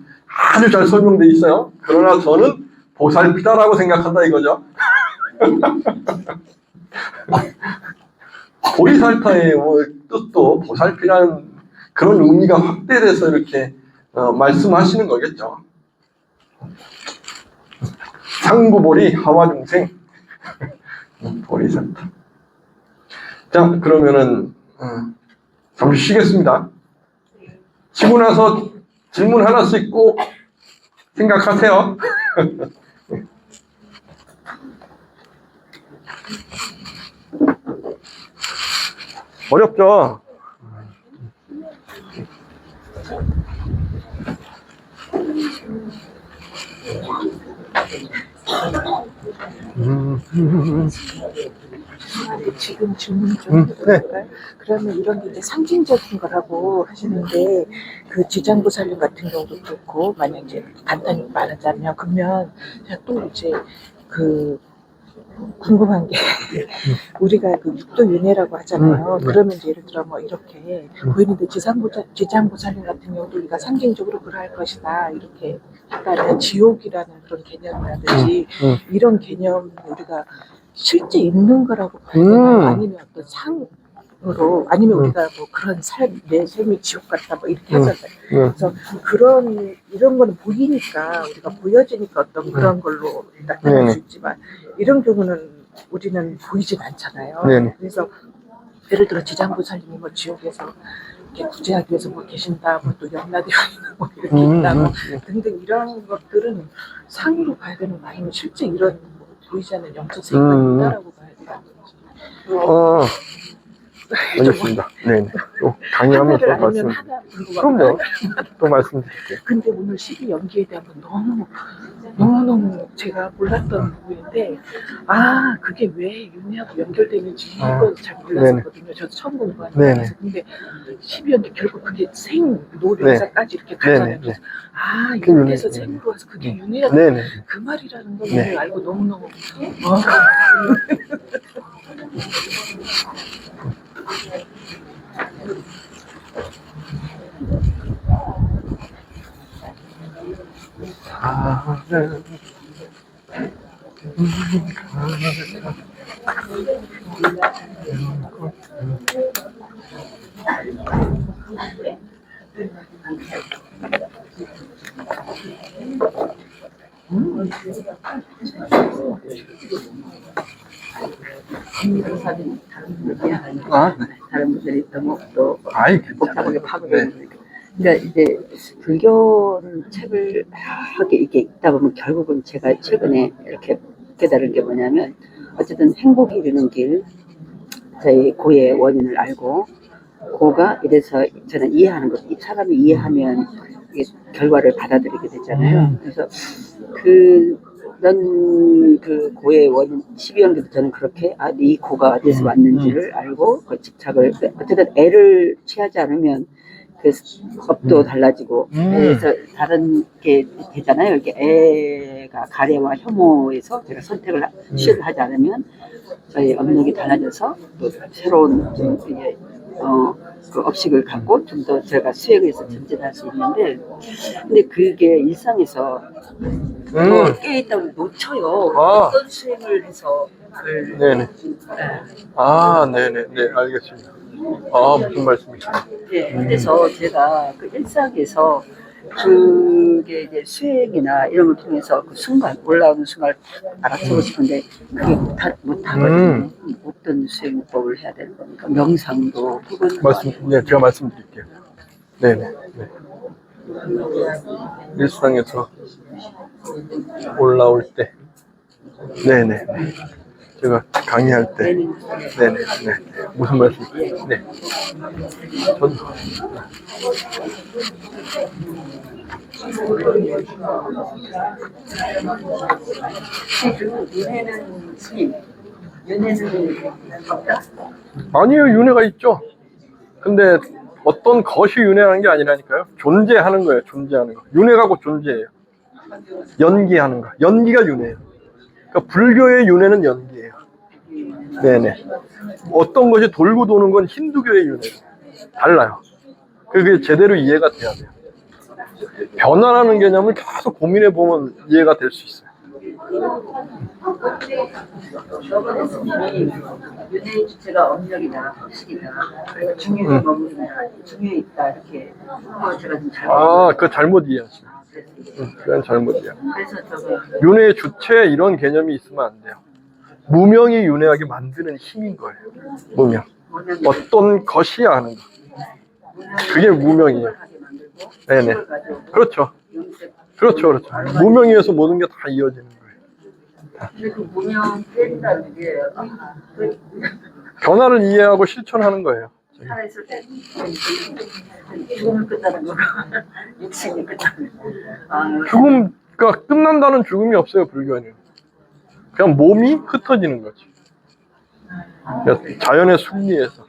아주 잘 설명돼 있어요. 그러나 저는 보살피다라고 생각한다 이거죠. 보리살타의 뜻도 보살피라는 그런 의미가 확대돼서 이렇게 말씀하시는 거겠죠. 상구보리 하와중생. 보리살타. 자, 그러면은 잠시 쉬겠습니다. 쉬고 나서 질문 하나씩 꼭 생각하세요. 어렵죠? 지금 질문 좀 드릴까요? 그러면 이런 게 이제 상징적인 거라고 하시는데 그 지장보살님 같은 경우도 그렇고 만약 이제 간단히 말하자면 그러면 제가 또 이제 그 궁금한 게 우리가 그 육도윤회라고 하잖아요. 그러면 이제 예를 들어 뭐 이렇게 보이는데 지장보살님 같은 경우도 우리가 상징적으로 그러할 것이다 이렇게 약간 지옥이라는 그런 개념이라든지 이런 개념 우리가 실제 있는 거라고 봐야 되나요? 아니면 어떤 상으로 아니면 우리가 뭐 그런 내 삶이 지옥 같다 뭐 이렇게 하잖아요. 그래서 그런 이런 거는 보이니까 우리가 보여지니까 어떤 그런 걸로 나타날 수 있지만 이런 경우는 우리는 보이진 않잖아요. 그래서 예를 들어 지장보살님이 뭐 지옥에서 이렇게 구제하기 위해서 뭐 계신다, 뭐 또 염라대왕이나 뭐 이렇게 있다, 뭐 등등 이런 것들은 상으로 봐야 되는 거 아니면 실제 이런 뭐 보이지 않는 영적 세계가 있다라고 봐야 되는 건지. 알겠습니다. 네. 또 강의하면서 말씀. 그럼요. 또 말씀드릴게요. 근데 오늘 12연기에 대한 건 너무너무 제가 몰랐던 부분인데, 아, 그게 왜 윤회하고 연결되는지 이걸 잘 몰랐었거든요. 저도 처음 보는 거 아니에요. 근데 12연기 결국 그게 생노령사까지 이렇게 가잖아요. 그래서 아, 이렇게서 생으로 와서 그게 윤회하고 그 말이라는 걸 오늘 알고 너무너무. 다른 분들이 너무 또 아이, 복잡하게 파고드는 그러니까 이제 불교는 책을 하게 이게 있다 보면 결국은 제가 최근에 이렇게 깨달은 게 뭐냐면 어쨌든 행복이 이르는 길 저희 고의 원인을 알고 고가 이래서 저는 이해하는 것 사람이 이해하면 이게 결과를 받아들이게 되잖아요. 그래서 그런 그 고의 원인 12연계도 저는 그렇게 이 고가 어디서 왔는지를 알고 그 집착을 어쨌든 애를 취하지 않으면 그 법도 달라지고 그래서 다른 게 되잖아요. 이렇게 애가 가래와 혐오에서 제가 선택을 취를 하지 않으면 저희 업력이 달라져서 또 새로운 좀 이게 그 업식을 갖고 좀 더 제가 수행해서 전진할 수 있는데 근데 그게 일상에서 깨있다고 놓쳐요. 어떤 수행을 해서 네네. 네네. 알겠습니다. 무슨 말씀이세요? 네, 그래서 제가 그 일상에서 그게 이제 수행이나 이런 걸 통해서 그 순간 올라오는 순간을 알아채고 싶은데 그게 못하거든요. 어떤 수행법을 해야 되는 겁니까? 명상도 제가 말씀드릴게요. 네네. 일상에서 올라올 때, 네네. 제가 강의할 때, 네네. 무슨 말씀이세요? 네. 윤회는 스님, 윤회는 없다. 아니요, 윤회가 있죠. 근데 어떤 것이 윤회라는 게 아니라니까요. 존재하는 거예요. 존재하는 거. 윤회가 곧 존재예요. 연기하는 거. 연기가 윤회예요. 그러니까 불교의 윤회는 연기예요. 네네. 어떤 것이 돌고 도는 건 힌두교의 윤회예요. 달라요. 그게 제대로 이해가 돼야 돼요. 변화라는 개념을 계속 고민해 보면 이해가 될 수 있어요. 저번에 스님이 윤회의 주체가 업력이다, 법칙이다, 그리고 중요에 머무른다, 중요에 있다 이렇게 그거 제가 좀 잘못. 아, 그거 잘못 이해하시네. 그건 잘못 이해. 그래서 저거 윤회의 주체 이런 개념이 있으면 안 돼요. 무명이 윤회하게 만드는 힘인 거예요. 무명. 어떤 것이야 하는 거. 그게 무명이에요. 네네. 그렇죠. 그렇죠, 그렇죠. 무명에 의해서 모든 게 다 이어지는 거예요. 근데 그 무명 때린다는 게 변화를 이해하고 실천하는 거예요. 살아있을 때 죽음을 끝나는 거로 육신이 끝나는 거. 그러니까 끝난다는 죽음이 없어요, 불교는. 그냥 몸이 흩어지는 거지. 그러니까 자연의 순리에서.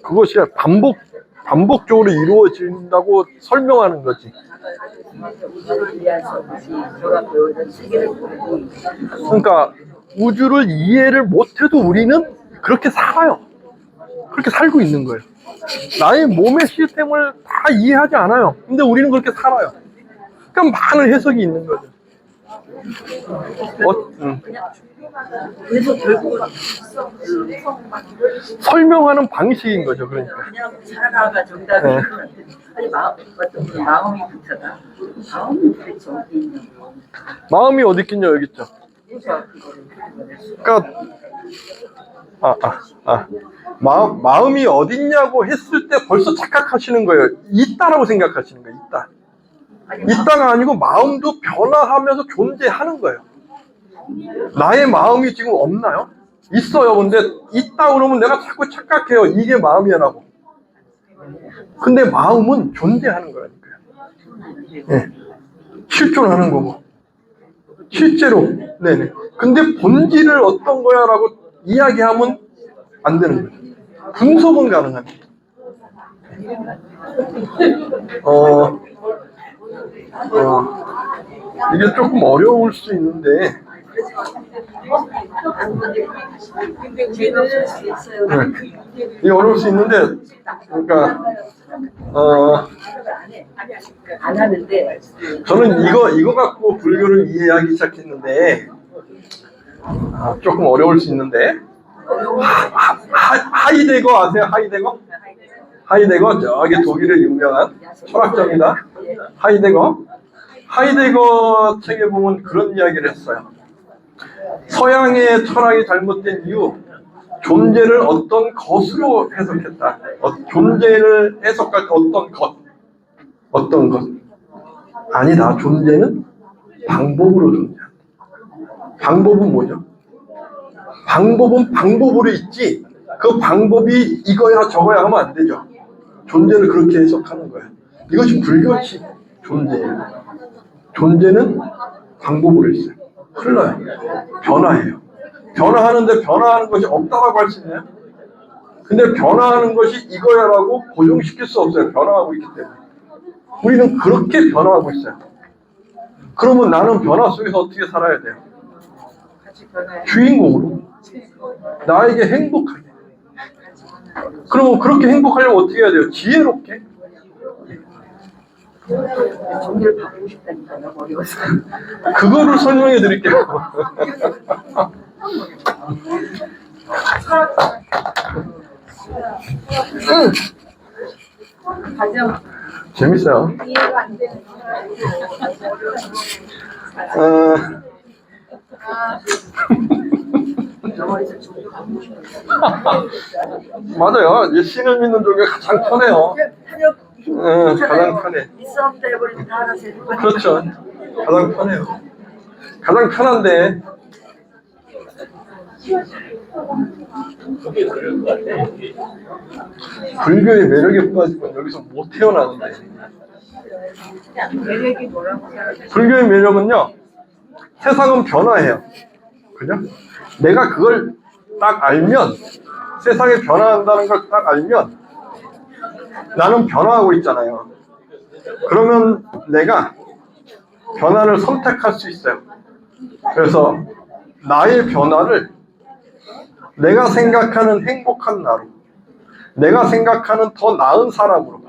그것이 반복적으로 이루어진다고 설명하는 거지. 우주를 위한 것이 저가 배우는 세계를 보고 그러니까 우주를 이해를 못해도 우리는 그렇게 살아요. 그렇게 살고 있는 거예요. 나의 몸의 시스템을 다 이해하지 않아요. 근데 우리는 그렇게 살아요. 그러니까 많은 해석이 있는 거죠. 그래서 결국은 설명하는 방식인 거죠. 그러니까. 그냥 살아가가 정답이 네. 아니 어떤 그 마음이 붙여다. 마음이 도대체 어디 있는 거? 마음이 어디 있겠냐, 여기 있죠. 그러니까 마음이 어딨냐고 했을 때 벌써 착각하시는 거예요. 있다라고 생각하시는 거예요. 있다가 아니고 마음도 변화하면서 존재하는 거예요. 나의 마음이 지금 없나요? 있어요. 근데 있다 그러면 내가 자꾸 착각해요. 이게 마음이라고. 근데 마음은 존재하는 거라니까요. 네. 실존하는 거고. 실제로. 네네. 근데 본질을 어떤 거야 라고 이야기하면 안 되는 거예요. 분석은 가능합니다. 이게 조금 어려울 수 있는데, 이게 어려울 수 있는데, 그러니까, 안 하는데 저는 이거 갖고 불교를 이해하기 시작했는데, 조금 어려울 수 있는데, 하이데거 아세요? 하이데거 저기 독일의 유명한 철학자입니다. 하이데거 책에 보면 그런 이야기를 했어요. 서양의 철학이 잘못된 이유, 존재를 어떤 것으로 해석했다. 존재를 해석할 때 어떤 것. 아니다. 존재는 방법으로 존재한다. 방법은 뭐죠? 방법은 방법으로 있지, 그 방법이 이거야 저거야 하면 안 되죠. 존재를 그렇게 해석하는 거예요. 이것이 불교식 존재예요. 존재는 방법으로 있어요. 흘러요. 변화해요. 변화하는데 변화하는 것이 없다라고 할 수 있나요? 근데 변화하는 것이 이거야라고 고정시킬 수 없어요. 변화하고 있기 때문에. 우리는 그렇게 변화하고 있어요. 그러면 나는 변화 속에서 어떻게 살아야 돼요? 주인공으로. 나에게 행복하게. 그러면 그렇게 행복하려면 어떻게 해야 돼요? 지혜롭게. 종교를 바꾸고 싶다니까 너무 어려워서. 그거를 설명해 드릴게요. 가정 재밌어요. 이해가 안 되는 영어에서 종교 바꾸고 싶다. 맞아요. 신을 믿는 종교가 가장 편해요. 가장 편해. 있어 없다 해버리면 다 알아서 해. 그렇죠. 가장 편해요. 가장 편한데. 불교의 매력에 빠지면 여기서 못 태어나는데. 매력이 뭐라고 생각해요? 불교의 매력은요, 세상은 변화해요. 그죠? 내가 그걸 딱 알면 세상이 변화한다는 걸 딱 알면 나는 변화하고 있잖아요. 그러면 내가 변화를 선택할 수 있어요. 그래서 나의 변화를 내가 생각하는 행복한 나로, 내가 생각하는 더 나은 사람으로,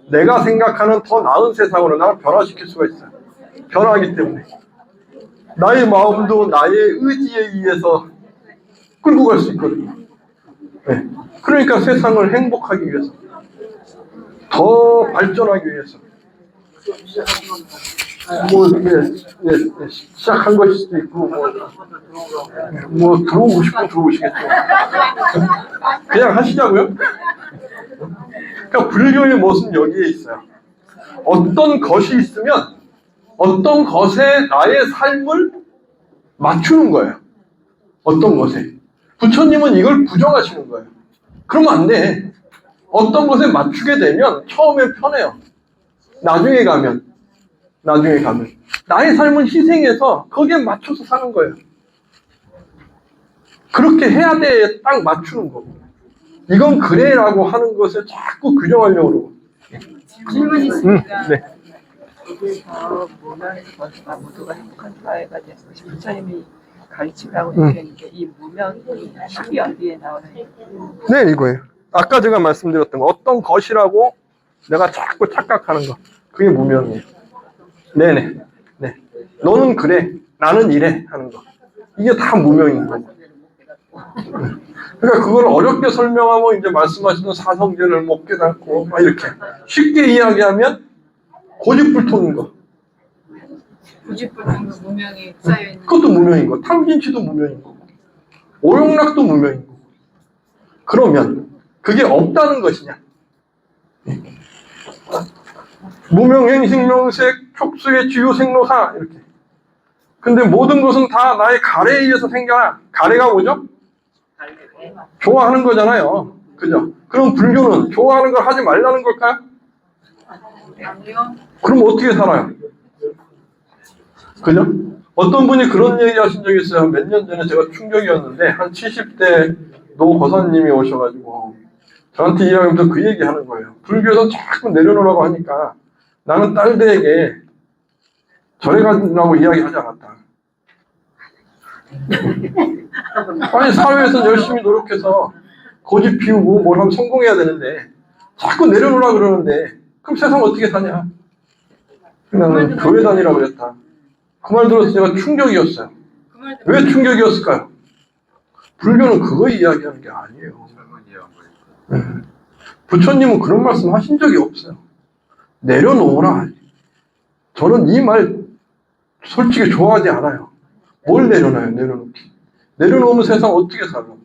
내가 생각하는 더 나은 세상으로 나를 변화시킬 수가 있어요. 변화하기 때문에 나의 마음도 나의 의지에 의해서 끌고 갈 수 있거든요. 네. 그러니까 세상을 행복하기 위해서, 더 발전하기 위해서 뭐 시작한 것일 수도 있고 뭐 들어오고 싶으면 들어오시겠죠. 그냥 하시자고요. 그러니까 불교의 모습은 여기에 있어요. 어떤 것이 있으면 어떤 것에 나의 삶을 맞추는 거예요. 어떤 것에. 부처님은 이걸 부정하시는 거예요. 그러면 안 돼. 어떤 것에 맞추게 되면 처음엔 편해요. 나중에 가면 나의 삶은 희생해서 거기에 맞춰서 사는 거예요. 그렇게 해야 돼. 딱 맞추는 거고. 이건 그래라고 하는 것을 자꾸 규정하려고 그러고. 질문 있습니다. 네. 여기서 무명에서 번수가 모두가 행복한 사회가 돼서 부처님이 가르치라고 얘기했는데 이 무명이 12연비에 나오는 네, 이거예요. 아까 제가 말씀드렸던 거, 어떤 것이라고 내가 자꾸 착각하는 거, 그게 무명이에요. 네네. 네. 너는 그래, 나는 이래 하는 거, 이게 다 무명인 거고. 그러니까 그걸 어렵게 설명하면 이제 말씀하시는 사성제를 못 깨닫고 막 이렇게 쉽게 이야기하면 고집불통인 거, 고집불통도 무명이 쌓여있는 그것도 무명인 거, 탐진치도 무명인 거고, 오용락도 무명인 거고. 그러면 그게 없다는 것이냐? 무명행식명색 촉수의 주요생로사 이렇게. 근데 모든 것은 다 나의 가래에 의해서 생겨나. 가래가 뭐죠? 좋아하는 거잖아요. 그죠? 그럼 불교는 좋아하는 걸 하지 말라는 걸까요? 아니요. 그럼 어떻게 살아요? 그죠? 어떤 분이 그런 얘기 하신 적이 있어요. 몇 년 전에 제가 충격이었는데, 한 70대 노 거사님이 오셔가지고 저한테 이야기하면서 그 얘기 하는 거예요. 불교에서 자꾸 내려놓으라고 하니까 나는 딸들에게 절에 가라고 이야기하지 않았다. 아니, 사회에서 열심히 노력해서 고집 피우고 뭘 하면 성공해야 되는데 자꾸 내려놓으라 그러는데 그럼 세상 어떻게 사냐? 나는 교회 다니라고 그랬다. 그 말 들어서 제가 충격이었어요. 그 말도 왜 충격이었을까요? 불교는 그거 이야기하는 게 아니에요. 잘못 이해한 거예요. 부처님은 그런 말씀 하신 적이 없어요. 내려놓으라. 저는 이 말 솔직히 좋아하지 않아요. 뭘 내려놔요, 내려놓기. 내려놓으면 세상 어떻게 살아요?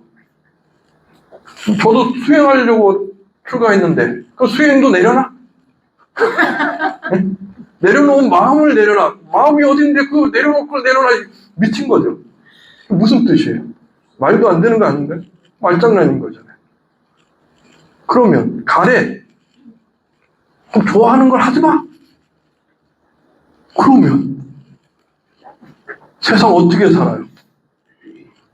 저도 수행하려고 출가했는데, 그 수행도 내려놔? 네? 내려놓은 마음을 내려놔. 마음이 어딘데 그거 내려놓고 내려놔. 미친 거죠. 무슨 뜻이에요? 말도 안 되는 거 아닌가요? 말장난인 거잖아요. 그러면 가래. 그럼 좋아하는 걸 하지 마. 그러면 세상 어떻게 살아요?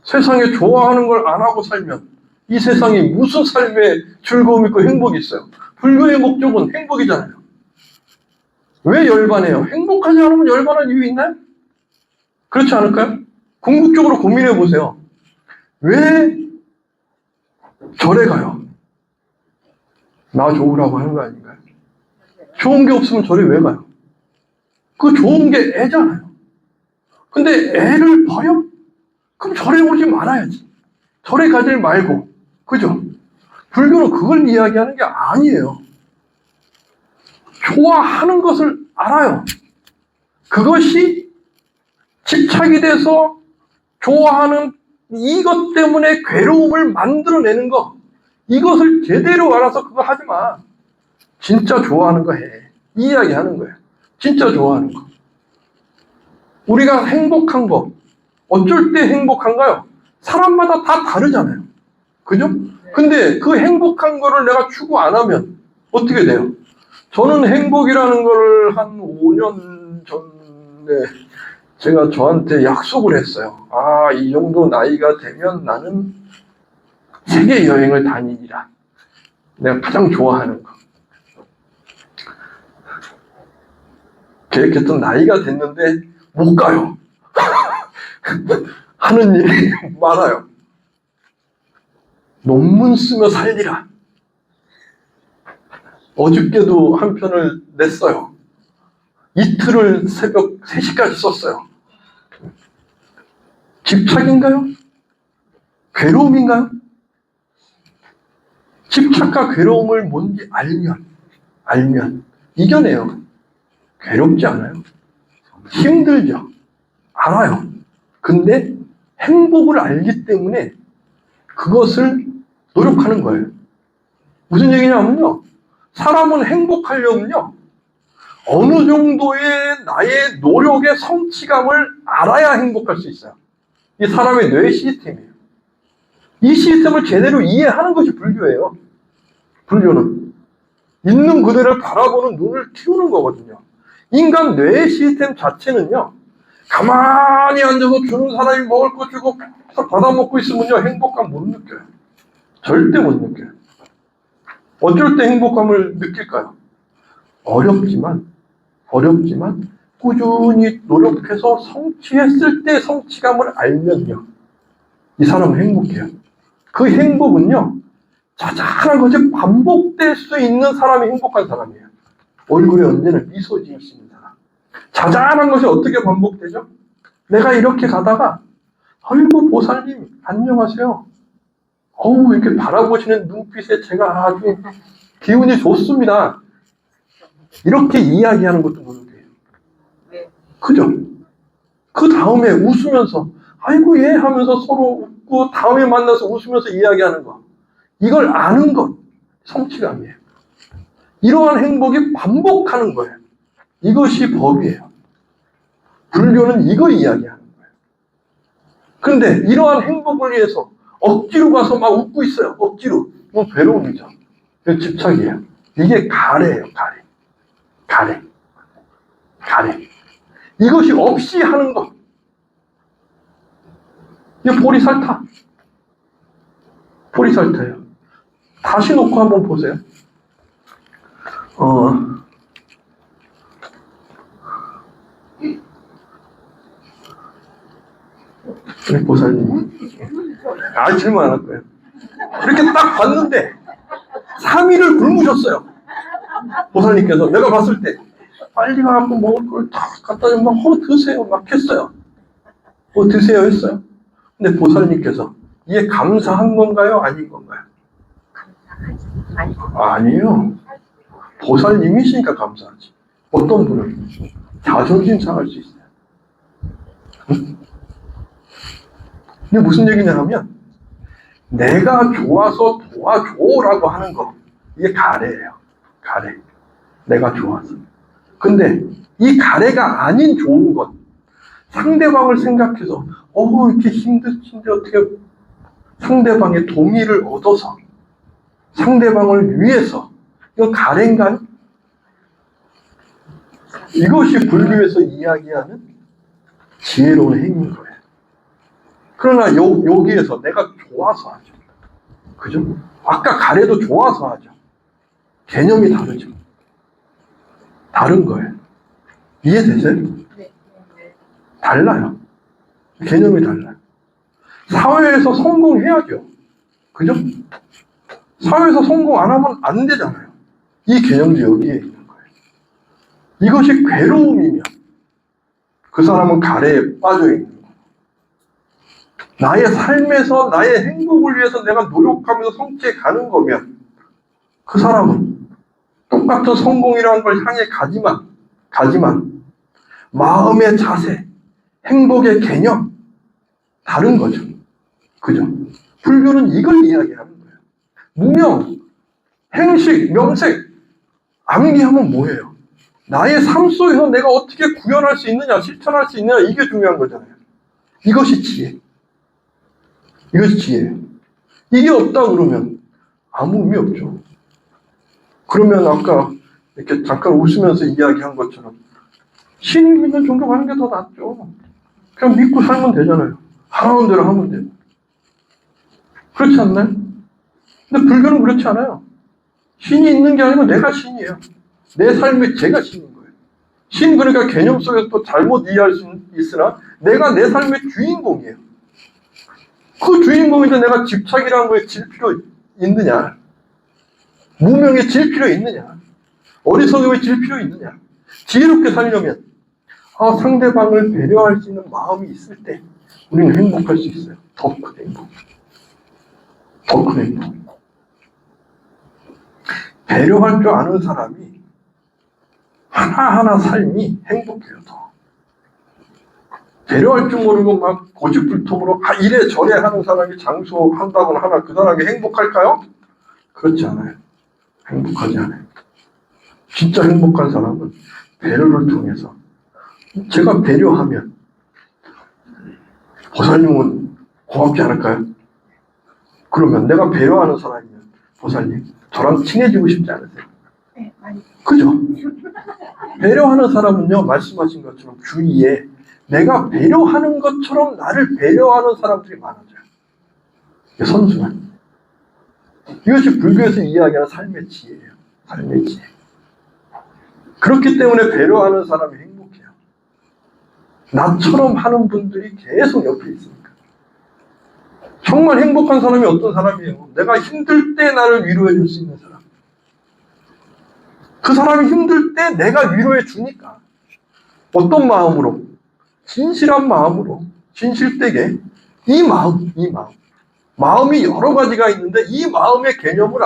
세상에 좋아하는 걸 안 하고 살면 이 세상에 무슨 삶의 즐거움이 있고 행복이 있어요? 불교의 목적은 행복이잖아요. 왜 열반해요? 행복하지 않으면 열반할 이유 있나요? 그렇지 않을까요? 궁극적으로 고민해 보세요. 왜 절에 가요? 나 좋으라고 하는 거 아닌가요? 좋은 게 없으면 절에 왜 가요? 그 좋은 게 애잖아요. 근데 애를 버려? 그럼 절에 오지 말아야지. 절에 가지 말고. 그죠? 불교는 그걸 이야기하는 게 아니에요. 좋아하는 것을 알아요. 그것이 집착이 돼서 좋아하는 이것 때문에 괴로움을 만들어내는 거, 이것을 제대로 알아서 그거 하지 마. 진짜 좋아하는 거 해. 이 이야기 하는 거예요. 진짜 좋아하는 거. 우리가 행복한 거, 어쩔 때 행복한가요? 사람마다 다 다르잖아요. 그죠? 근데 그 행복한 거를 내가 추구 안 하면 어떻게 돼요? 저는 행복이라는 거를 한 5년 전에 제가 저한테 약속을 했어요. 아, 이 정도 나이가 되면 나는 세계 여행을 다니니라. 내가 가장 좋아하는 거. 계획했던 나이가 됐는데 못 가요. 하는 일이 많아요. 논문 쓰며 살리라. 어저께도 한 편을 냈어요. 이틀을 새벽 3시까지 썼어요. 집착인가요? 괴로움인가요? 집착과 괴로움을 뭔지 알면 이겨내요. 괴롭지 않아요. 힘들죠. 알아요. 근데 행복을 알기 때문에 그것을 노력하는 거예요. 무슨 얘기냐면요. 사람은 행복하려면요. 어느 정도의 나의 노력의 성취감을 알아야 행복할 수 있어요. 이 사람의 뇌 시스템이에요. 이 시스템을 제대로 이해하는 것이 불교예요. 불교는 있는 그대를 바라보는 눈을 키우는 거거든요. 인간 뇌 시스템 자체는요. 가만히 앉아서 주는 사람이 먹을 거 주고 받아먹고 있으면요. 행복감 못 느껴요. 절대 못 느껴요. 어쩔 때 행복감을 느낄까요? 어렵지만 꾸준히 노력해서 성취했을 때 성취감을 알면요. 이 사람은 행복해요. 그 행복은요. 자잘한 것이 반복될 수 있는 사람이 행복한 사람이에요. 얼굴에 언제나 미소 지을 수 있는 사람. 자잘한 것이 어떻게 반복되죠? 내가 이렇게 가다가 아이고 보살님 안녕하세요. 어우 이렇게 바라보시는 눈빛에 제가 아주 기운이 좋습니다. 이렇게 이야기하는 것도 노력해요. 그죠? 그 다음에 웃으면서 아이고 예 하면서 서로 웃고 다음에 만나서 웃으면서 이야기하는 거. 이걸 아는 것 성취감이에요. 이러한 행복이 반복하는 거예요. 이것이 법이에요. 불교는 이거 이야기하는 거예요. 그런데 이러한 행복을 위해서 억지로 가서 막 웃고 있어요. 억지로. 뭐 괴로움이죠. 집착이에요. 이게 가래예요. 가래. 이것이 없이 하는 것. 이게 보리살타예요. 다시 놓고 한번 보세요. 우리 보살님. 질문 안 할 거예요. 이렇게 딱 봤는데 3일을 굶으셨어요. 보살님께서 내가 봤을 때 빨리 가갖고 먹을 걸 다 갖다 주면 드세요 막 했어요. 드세요 했어요. 근데 보살님께서 이게 감사한 건가요? 아닌 건가요? 아니에요. 보살님이시니까 감사하지. 어떤 분은 자존심 상할 수 있어요. 응? 근데 무슨 얘기냐 하면 내가 좋아서 도와줘라고 하는 거 이게 가래예요. 가래. 내가 좋아서. 근데 이 가래가 아닌 좋은 것 상대방을 생각해서 이렇게 힘드신데 어떻게 상대방의 동의를 얻어서 상대방을 위해서 이건 가래인가요? 이것이 불교에서 이야기하는 지혜로운 행위인 거예요. 그러나 여기에서 내가 좋아서 하죠. 그죠? 아까 가래도 좋아서 하죠. 개념이 다르죠. 다른 거예요. 이해되세요? 달라요. 개념이 달라요. 사회에서 성공해야죠. 그죠? 사회에서 성공 안 하면 안 되잖아요. 이 개념도 여기에 있는 거예요. 이것이 괴로움이면 그 사람은 가래에 빠져 있는 거예요. 나의 삶에서 나의 행복을 위해서 내가 노력하면서 성취해 가는 거면 그 사람은 똑같은 성공이라는 걸 향해 가지만 마음의 자세, 행복의 개념 다른 거죠. 그죠? 불교는 이걸 이야기하는 거예요. 무명, 행식, 명색, 암기하면 뭐예요? 나의 삶 속에서 내가 어떻게 구현할 수 있느냐, 실천할 수 있느냐 이게 중요한 거잖아요. 이것이 지혜. 이것이 지혜예요. 이게 없다 그러면 아무 의미 없죠. 그러면 아까 이렇게 잠깐 웃으면서 이야기한 것처럼 신을 믿는 종교 가는 게 더 낫죠. 그냥 믿고 살면 되잖아요. 하라는 대로 하면 돼요. 그렇지 않나요? 근데 불교는 그렇지 않아요. 신이 있는 게 아니고 내가 신이에요. 내 삶의 제가 신인 거예요. 신 그러니까 개념 속에서 또 잘못 이해할 수 있으나 내가 내 삶의 주인공이에요. 그 주인공인데 내가 집착이라는 거에 질 필요 있느냐? 무명에 질 필요 있느냐? 어리석음에 질 필요 있느냐? 지혜롭게 살려면 상대방을 배려할 수 있는 마음이 있을 때 우리는 행복할 수 있어요. 더 큰 행복. 더 큰 행복. 배려할 줄 아는 사람이 하나하나 삶이 행복해요. 더. 배려할 줄 모르고 막 고집불통으로 이래 저래 하는 사람이 장수한다거나 하나 그 사람이 행복할까요? 그렇지 않아요. 행복하지 않아요. 진짜 행복한 사람은 배려를 통해서 제가 배려하면 보살님은 고맙지 않을까요? 그러면 내가 배려하는 사람이면 보살님 저랑 친해지고 싶지 않으세요? 네, 많이. 그죠? 배려하는 사람은요 말씀하신 것처럼 주위에 내가 배려하는 것처럼 나를 배려하는 사람들이 많아져요. 선순환. 이것이 불교에서 이야기하는 삶의 지혜예요. 삶의 지혜. 그렇기 때문에 배려하는 사람이 행복해요. 나처럼 하는 분들이 계속 옆에 있으니까. 정말 행복한 사람이 어떤 사람이에요? 내가 힘들 때 나를 위로해 줄 수 있는 사람. 그 사람이 힘들 때 내가 위로해 주니까. 어떤 마음으로? 진실한 마음으로, 진실되게 이 마음. 마음이 여러 가지가 있는데 이 마음의 개념을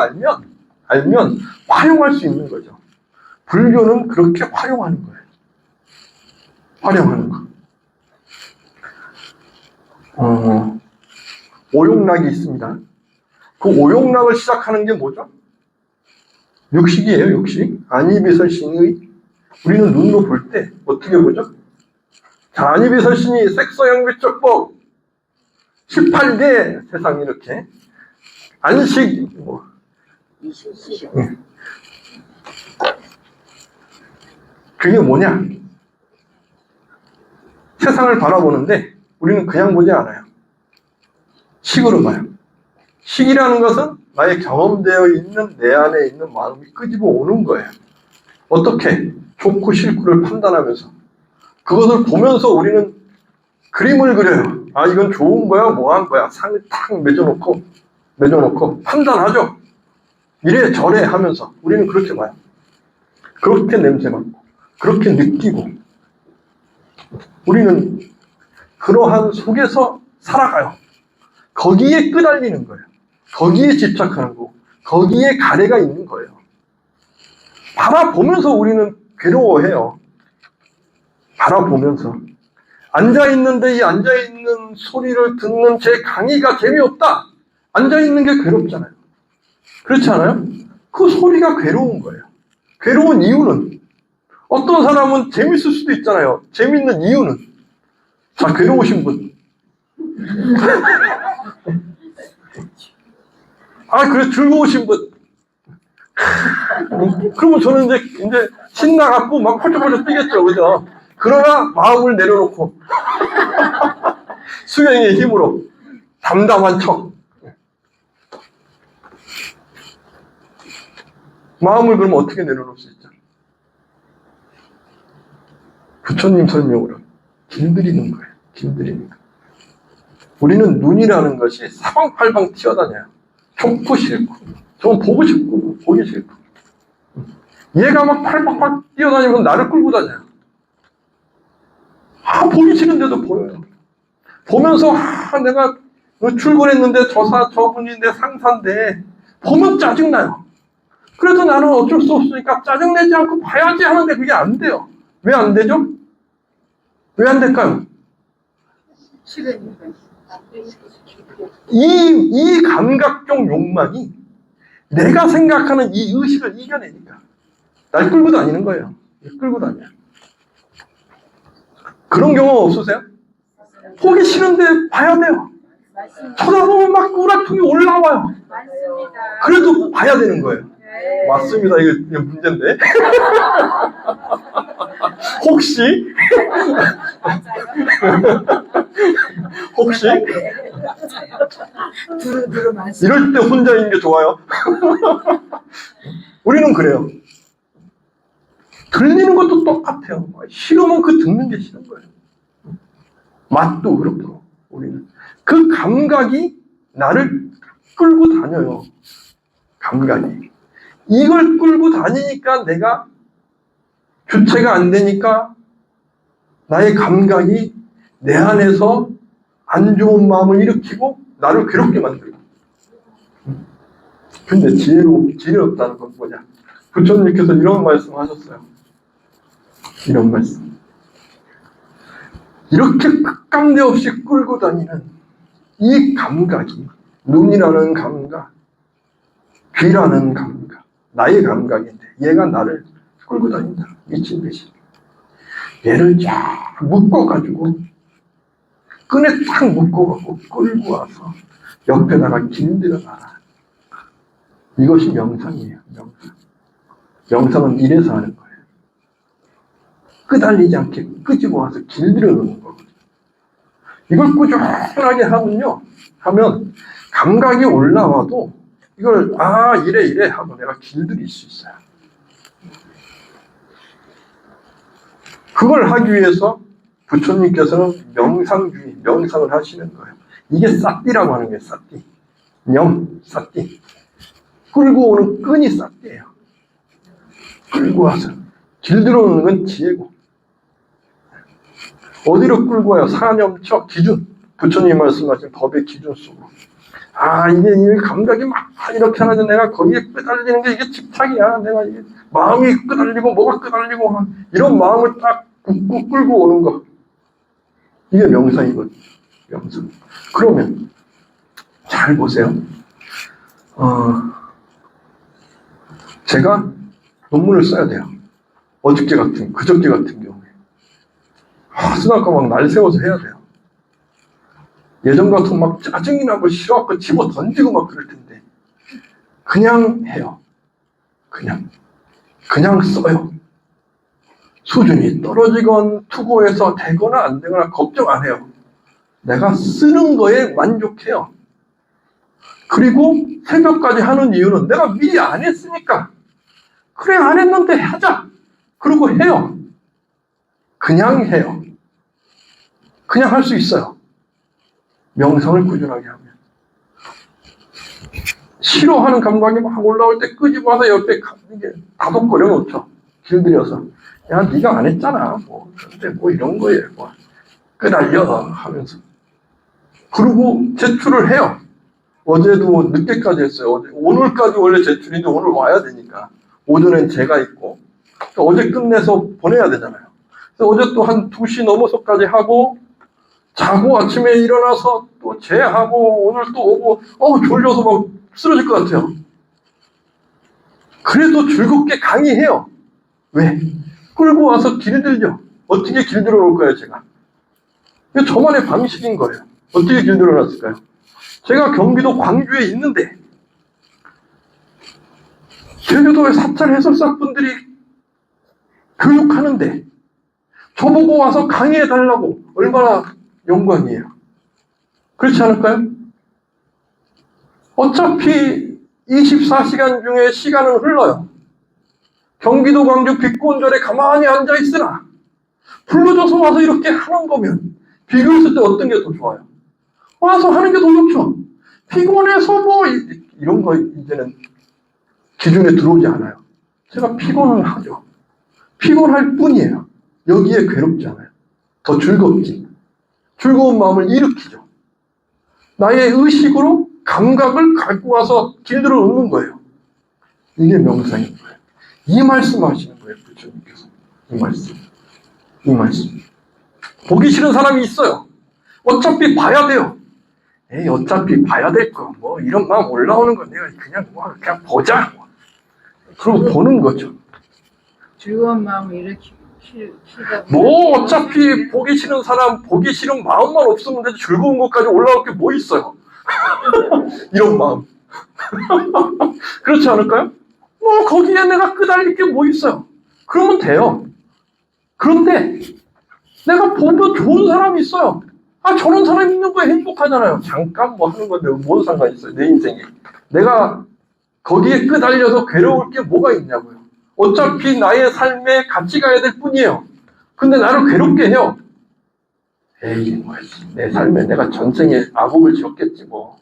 알면 활용할 수 있는 거죠. 불교는 그렇게 활용하는 거예요. 활용하는 거. 오용락이 있습니다. 그 오용락을 시작하는 게 뭐죠? 육식이에요, 육식. 안이비설신의. 우리는 눈으로 볼 때 어떻게 보죠? 자, 안이비설신이 색서양비적법 18개 세상 이렇게 안식 그게 뭐냐? 세상을 바라보는데 우리는 그냥 보지 않아요. 식으로 봐요. 식이라는 것은 나의 경험되어 있는 내 안에 있는 마음이 끄집어 오는 거예요. 어떻게? 좋고 싫고를 판단하면서 그것을 보면서 우리는 그림을 그려요. 이건 좋은 거야, 뭐 한 거야. 상을 탁 맺어놓고 판단하죠. 이래 저래 하면서 우리는 그렇게 봐요. 그렇게 냄새 맡고 그렇게 느끼고 우리는 그러한 속에서 살아가요. 거기에 끄달리는 거예요. 거기에 집착하는 거고 거기에 가래가 있는 거예요. 바라보면서 우리는 괴로워해요. 바라보면서 앉아있는데 이 앉아있는 소리를 듣는 제 강의가 재미없다. 앉아있는 게 괴롭잖아요. 그렇지 않아요? 그 소리가 괴로운 거예요. 괴로운 이유는 어떤 사람은 재밌을 수도 있잖아요. 재밌는 이유는 자, 괴로우신 분. 그래, 즐거우신 분. 그러면 저는 이제 신나갖고 막 펄쩍펄쩍 뛰겠죠. 그죠? 그러나 마음을 내려놓고 수행의 힘으로 담담한 척 마음을 그러면 어떻게 내려놓을 수 있죠? 부처님 설명으로 길들이는 거예요. 길들이는 거. 우리는 눈이라는 것이 사방팔방 튀어다녀요. 좋고 싫고 저건 보고 싶고 보기 싫고 얘가 막 팔방팔 뛰어다니면서 나를 끌고 다녀요. 보기 싫은데도 보여요. 보면서 내가 출근했는데 저분이 내 상사인데 보면 짜증나요. 그래도 나는 어쩔 수 없으니까 짜증내지 않고 봐야지 하는데 그게 안 돼요. 왜 안 되죠? 왜 안 될까요? 싫으니까. 이 감각적 욕망이 내가 생각하는 이 의식을 이겨내니까 날 끌고 다니는 거예요. 끌고 다녀요. 그런 경험 없으세요? 보기 싫은데 봐야 돼요. 쳐다보면 막 우라통이 올라와요. 맞습니다. 그래도 봐야 되는 거예요. 네. 맞습니다. 이거 문제인데. 혹시? 혹시? 두루두루 말씀. 이럴 때 혼자인 게 좋아요. 우리는 그래요. 들리는 것도 똑같아요. 싫으면 그 듣는 게 싫은 거예요. 맛도 그렇고 우리는 그 감각이 나를 끌고 다녀요. 감각이 이걸 끌고 다니니까 내가 주체가 안 되니까 나의 감각이 내 안에서 안 좋은 마음을 일으키고 나를 괴롭게 만들고. 근데 지혜롭다는 건 뭐냐? 부처님께서 이런 말씀 하셨어요. 이런 말씀. 이렇게 끝감대 없이 끌고 다니는 이 감각이 눈이라는 감각, 귀라는 감각, 나의 감각인데 얘가 나를 끌고 다닌다. 미친 듯이. 얘를 쫙 묶어가지고 끈에 딱 묶어갖고 끌고 와서 옆에다가 길들여 놔라. 이것이 명상이에요. 명상. 명상은 이래서 하는 거예요. 끄달리지 않게 끄집어 와서 길들여 놓는 거거든요. 이걸 꾸준하게 하면 감각이 올라와도 이걸 이래 하고 내가 길들일 수 있어요. 그걸 하기 위해서 부처님께서는 명상주의, 명상을 하시는 거예요. 이게 삿띠라고 하는 거예요. 삿띠. 삿띠. 끌고 오는 끈이 삿띠예요. 끌고 와서 길들여 놓는 건 지혜고. 어디로 끌고 와요? 사념처 기준. 부처님 말씀하신 법의 기준 속으로. 이게 이 감각이 막 이렇게 하는데 내가 거기에 끄달리는 게 이게 집착이야. 내가 이게 마음이 끄달리고 뭐가 끄달리고 이런 마음을 딱 꾹꾹 끌고 오는 거. 이게 명상이거든요. 명상. 그러면 잘 보세요. 제가 논문을 써야 돼요. 그저께 같은 경우에. 쓰다가 막 날 세워서 해야 돼요. 예전 같으면 막 짜증이 나고 싫어갖고 집어 던지고 막 그럴 텐데. 그냥 해요. 그냥 써요. 수준이 떨어지건 투고해서 되거나 안 되거나 걱정 안 해요. 내가 쓰는 거에 만족해요. 그리고 새벽까지 하는 이유는 내가 미리 안 했으니까. 그래, 안 했는데 하자. 그러고 해요. 그냥 해요. 그냥 할 수 있어요. 명상을 꾸준하게 하면. 싫어하는 감각이 막 올라올 때 끄집어서 옆에 이게 다독거려 놓죠. 길들여서. 야, 네가 안 했잖아. 근데 이런 거예요. 끄달려 하면서. 그리고 제출을 해요. 어제도 늦게까지 했어요. 오늘까지 원래 제출인데 오늘 와야 되니까. 오전엔 제가 있고. 어제 끝내서 보내야 되잖아요. 그래서 어제 또 한 2시 넘어서까지 하고, 자고 아침에 일어나서 또 재하고, 오늘 또 오고, 졸려서 막 쓰러질 것 같아요. 그래도 즐겁게 강의해요. 왜? 끌고 와서 길들여. 어떻게 길들여 놓을까요, 제가? 이게 저만의 방식인 거예요. 어떻게 길들여 놨을까요? 제가 경기도 광주에 있는데, 제주도의 사찰 해설사 분들이 교육하는데, 저보고 와서 강의해달라고 얼마나 영광이에요. 그렇지 않을까요? 어차피 24시간 중에 시간은 흘러요. 경기도 광주 빛고운절에 가만히 앉아있으나 불러줘서 와서 이렇게 하는 거면 비교했을 때 어떤 게 더 좋아요? 와서 하는 게 더 좋죠. 피곤해서 이런 거 이제는 기준에 들어오지 않아요. 제가 피곤은 하죠. 피곤할 뿐이에요. 여기에 괴롭지 않아요. 더 즐겁지. 즐거운 마음을 일으키죠. 나의 의식으로 감각을 갖고 와서 길들여 놓는 거예요. 이게 명상인 거예요. 이 말씀 하시는 거예요, 부처님께서. 이 말씀. 보기 싫은 사람이 있어요. 어차피 봐야 돼요. 어차피 봐야 될 거, 이런 마음 올라오는 거 내가 그냥 보자. 그러고 보는 거죠. 즐거운 마음을 일으키다 어차피 보기 싫은 사람, 보기 싫은 마음만 없으면 되지 즐거운 것까지 올라올 게 뭐 있어요? 이런 마음. 그렇지 않을까요? 거기에 내가 끄달릴 게 뭐 있어요? 그러면 돼요. 그런데 내가 보면 좋은 사람이 있어요. 저런 사람 있는 거에 행복하잖아요. 잠깐 뭐 하는 건데 뭔 상관 있어요, 내 인생에. 내가 거기에 끄달려서 괴로울 게 뭐가 있냐고요. 어차피 나의 삶에 같이 가야 될 뿐이에요. 근데 나를 괴롭게 해요. 에이, 내 삶에 내가 전생에 악업을 지었겠지 뭐.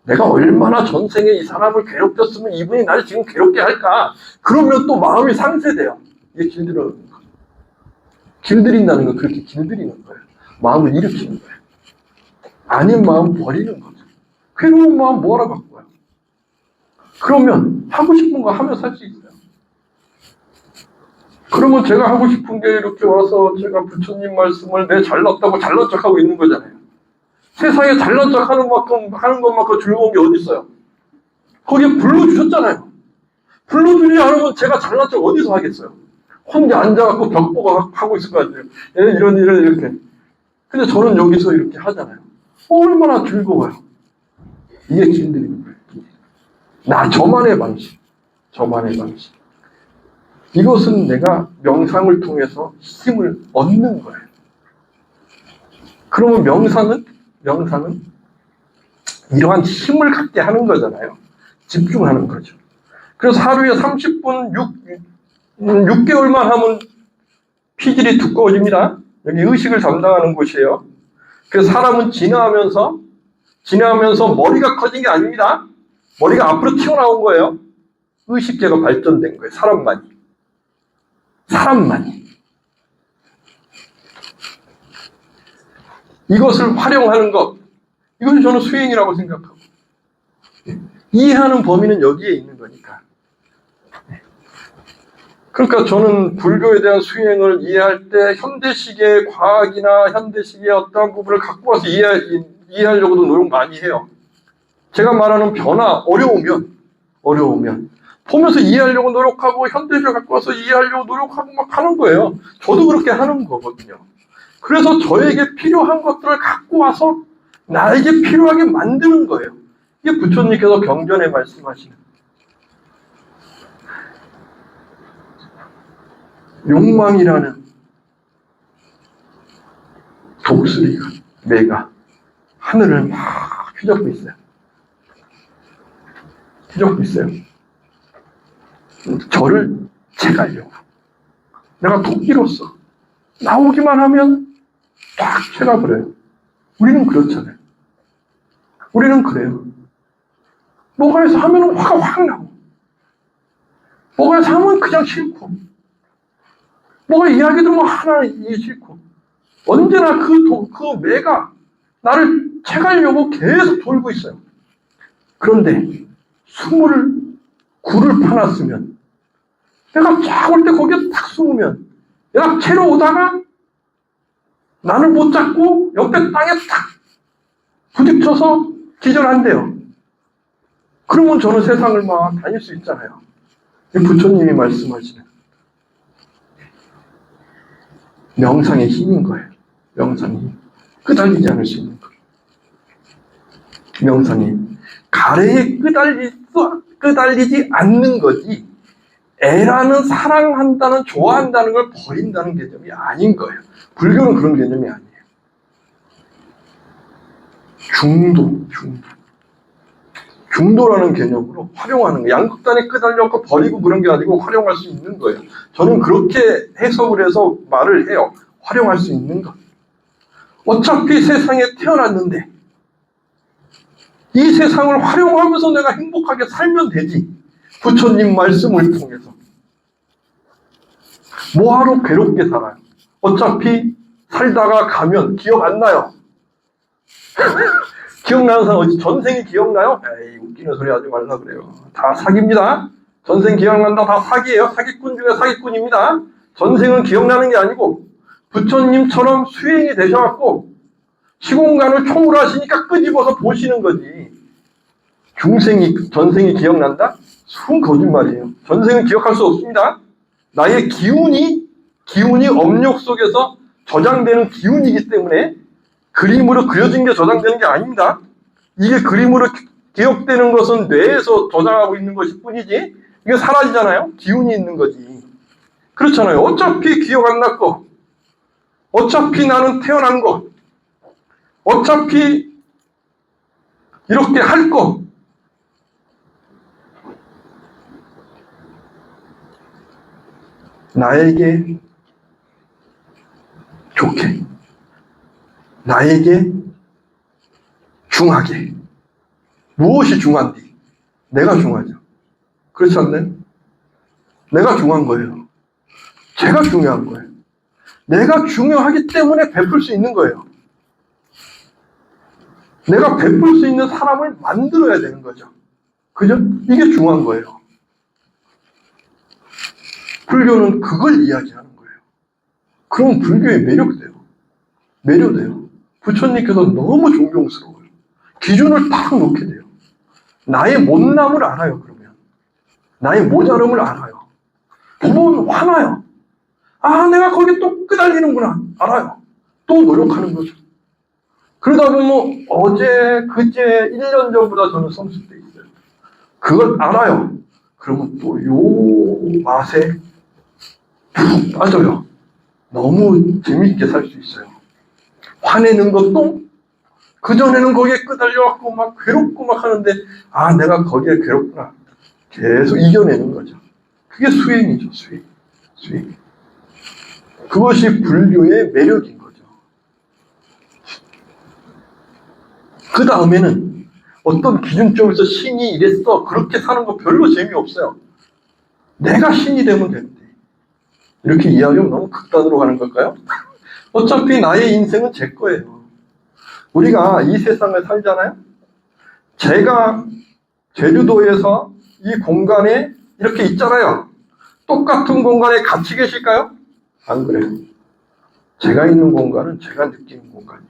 내가 얼마나 전생에 이 사람을 괴롭혔으면 이분이 나를 지금 괴롭게 할까? 그러면 또 마음이 상쇄돼요. 이게 길들이는 거. 길들인다는 건 그렇게 길들이는 거예요. 마음을 일으키는 거예요. 아닌 마음 버리는 거죠. 괴로운 마음 뭐하러 바꿔요? 그러면 하고 싶은 거 하며 살 수 있어요. 그러면 제가 하고 싶은 게 이렇게 와서 제가 부처님 말씀을 내 잘났다고 잘난 척하고 있는 거잖아요. 세상에 잘난 척하는 만큼 하는 것만큼 즐거운 게 어디 있어요? 거기에 불러주셨잖아요. 불러주지 않으면 제가 잘난 척 어디서 하겠어요? 혼자 앉아갖고 벽 보고 하고 있을 거 아니에요. 이런 이렇게. 근데 저는 여기서 이렇게 하잖아요. 얼마나 즐거워요. 이게 길들이는 거예요. 저만의 방식. 저만의 방식. 이것은 내가 명상을 통해서 힘을 얻는 거예요. 그러면 명상은 이러한 힘을 갖게 하는 거잖아요. 집중하는 거죠. 그래서 하루에 30분 6개월만 하면 피질이 두꺼워집니다. 여기 의식을 담당하는 곳이에요. 그래서 사람은 진화하면서 머리가 커진 게 아닙니다. 머리가 앞으로 튀어나온 거예요. 의식계가 발전된 거예요. 사람만이. 이것을 활용하는 것, 이건 저는 수행이라고 생각하고, 이해하는 범위는 여기에 있는 거니까. 그러니까 저는 불교에 대한 수행을 이해할 때 현대식의 과학이나 현대식의 어떤 부분을 갖고 와서 이해하려고도 노력 많이 해요. 제가 말하는 변화, 어려우면 보면서 이해하려고 노력하고 현대식을 갖고 와서 이해하려고 노력하고 막 하는 거예요. 저도 그렇게 하는 거거든요. 그래서 저에게 필요한 것들을 갖고 와서 나에게 필요하게 만드는 거예요. 이게 부처님께서 경전에 말씀하시는 욕망이라는 독수리가, 매가 하늘을 막 휘젓고 있어요. 저를 채가려고. 내가 토끼로서 나오기만 하면 딱 채가버려요. 우리는 그렇잖아요. 우리는 그래요. 뭐가 해서 하면 화가 확 나고, 뭐가 해서 하면 그냥 싫고, 뭐가 이야기 들으면 하나 이해 싫고, 언제나 그 매가 나를 채가려고 계속 돌고 있어요. 그런데 굴을 파놨으면, 내가 쫙 올 때 거기에 딱 숨으면, 내가 채로 오다가 나는 못 잡고 옆에 땅에 탁 부딪혀서 기절한대요. 그러면 저는 세상을 막 다닐 수 있잖아요. 부처님이 말씀하시는 명상의 힘인 거예요. 명상의 힘. 끄달리지 않을 수 있는 거예요. 명상의 힘. 가래에 끄달리지 않는 거지, 애라는 사랑한다는, 좋아한다는 걸 버린다는 개념이 아닌 거예요. 불교는 그런 개념이 아니에요. 중도라는 개념으로 활용하는 거예요. 양극단에 끄달려서 버리고 그런 게 아니고 활용할 수 있는 거예요. 저는 그렇게 해석을 해서 말을 해요. 활용할 수 있는 것. 어차피 세상에 태어났는데 이 세상을 활용하면서 내가 행복하게 살면 되지. 부처님 말씀을 통해서. 뭐하러 괴롭게 살아요? 어차피 살다가 가면 기억 안 나요. 기억나는 사람 어디 전생이 기억나요? 에이, 웃기는 소리 하지 말라 그래요. 다 사기입니다. 전생 기억난다, 다 사기예요. 사기꾼 중에 사기꾼입니다. 전생은 기억나는 게 아니고 부처님처럼 수행이 되셔갖고 시공간을 총괄하시니까 끄집어서 보시는 거지. 전생이 기억난다? 순 거짓말이에요. 전생은 기억할 수 없습니다. 나의 기운이 업력 속에서 저장되는 기운이기 때문에 그림으로 그려진 게 저장되는 게 아닙니다. 이게 그림으로 기억되는 것은 뇌에서 저장하고 있는 것일 뿐이지, 이게 사라지잖아요. 기운이 있는 거지. 그렇잖아요. 어차피 기억 안 났고, 어차피 나는 태어난 거, 어차피 이렇게 할 거. 나에게 좋게, 나에게 중하게. 무엇이 중한디? 내가 중하죠. 그렇지 않나요? 내가 중요한 거예요. 제가 중요한 거예요. 내가 중요하기 때문에 베풀 수 있는 거예요. 내가 베풀 수 있는 사람을 만들어야 되는 거죠. 그죠? 이게 중요한 거예요. 불교는 그걸 이야기하는 거예요. 그럼 불교의 매력돼요. 매료돼요. 부처님께서 너무 존경스러워요. 기준을 딱 놓게 돼요. 나의 못남을 알아요, 그러면. 나의 모자름을 알아요. 부모는 화나요. 아, 내가 거기 또 끄달리는구나. 알아요. 또 노력하는 거죠. 그러다 보면 어제, 그제, 1년 전보다 저는 성숙돼 있어요. 그걸 알아요. 그러면 또 요 맛에 푹 빠져요. 너무 재미있게 살 수 있어요. 화내는 것도 그전에는 거기에 끄달려갖고 막 괴롭고 막 하는데 아, 내가 거기에 괴롭구나. 계속 이겨내는 거죠. 그게 수행이죠, 수행. 수행. 그것이 불교의 매력인 거죠. 그 다음에는 어떤 기준점에서 신이 이랬어. 그렇게 사는 거 별로 재미없어요. 내가 신이 되면 되는데. 이렇게 이야기하면 너무 극단으로 가는 걸까요? 어차피 나의 인생은 제 거예요. 우리가 이 세상을 살잖아요. 제가 제주도에서 이 공간에 이렇게 있잖아요. 똑같은 공간에 같이 계실까요? 안 그래요. 제가 있는 공간은 제가 느끼는 공간이에요.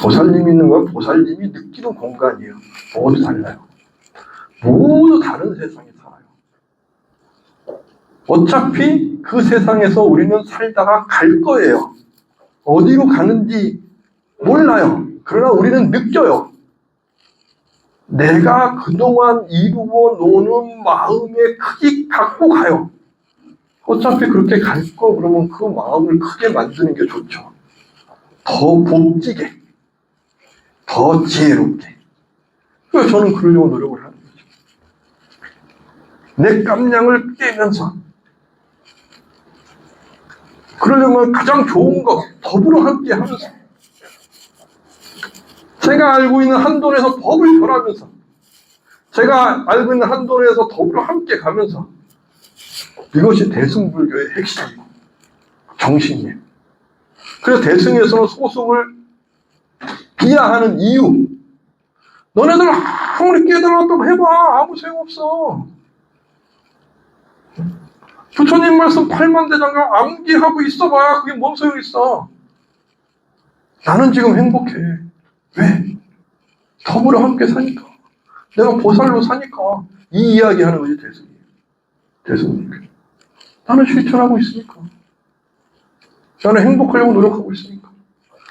보살님이 있는 건 보살님이 느끼는 공간이에요. 모두 달라요. 모두 다른 세상에 살아요. 어차피 그 세상에서 우리는 살다가 갈 거예요. 어디로 가는지 몰라요. 그러나 우리는 느껴요. 내가 그동안 이루어 놓는 마음의 크기 갖고 가요. 어차피 그렇게 갈 거 그러면 그 마음을 크게 만드는 게 좋죠. 더 복지게, 더 지혜롭게. 그래서 저는 그러려고 노력을 하는 거죠. 내 깜냥을 깨면서 그러려면 가장 좋은 거 법으로 함께 하면서 제가 알고 있는 한돈에서 법을 절하면서 제가 알고 있는 한돈에서 법으로 함께 가면서 이것이 대승불교의 핵심이고 정신이에요. 그래서 대승에서는 소승을 비하하는 이유, 너네들 아무리 깨달았다고 해봐 아무 소용없어. 부처님 말씀 8만대장가 암기하고 있어봐. 그게 뭔 소용 있어. 나는 지금 행복해. 왜? 더불어 함께 사니까. 내가 보살로 사니까. 이 이야기 하는 것이 대승이에요. 대승. 나는 실천하고 있으니까. 나는 행복하려고 노력하고 있으니까.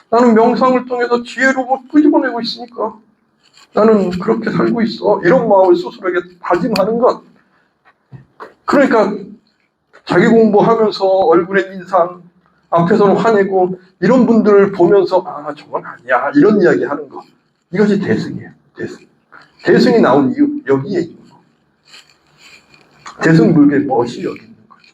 나는 명상을 통해서 지혜로 끄집어내고 있으니까. 나는 그렇게 살고 있어. 이런 마음을 스스로에게 다짐하는 것. 그러니까 자기 공부하면서 얼굴에 인상, 앞에서는 화내고 이런 분들을 보면서 아, 저건 아니야. 이런 이야기 하는 거. 이것이 대승이에요. 대승. 대승이 나온 이유, 여기에 있는 거. 대승불교의 멋이 여기 있는 거죠.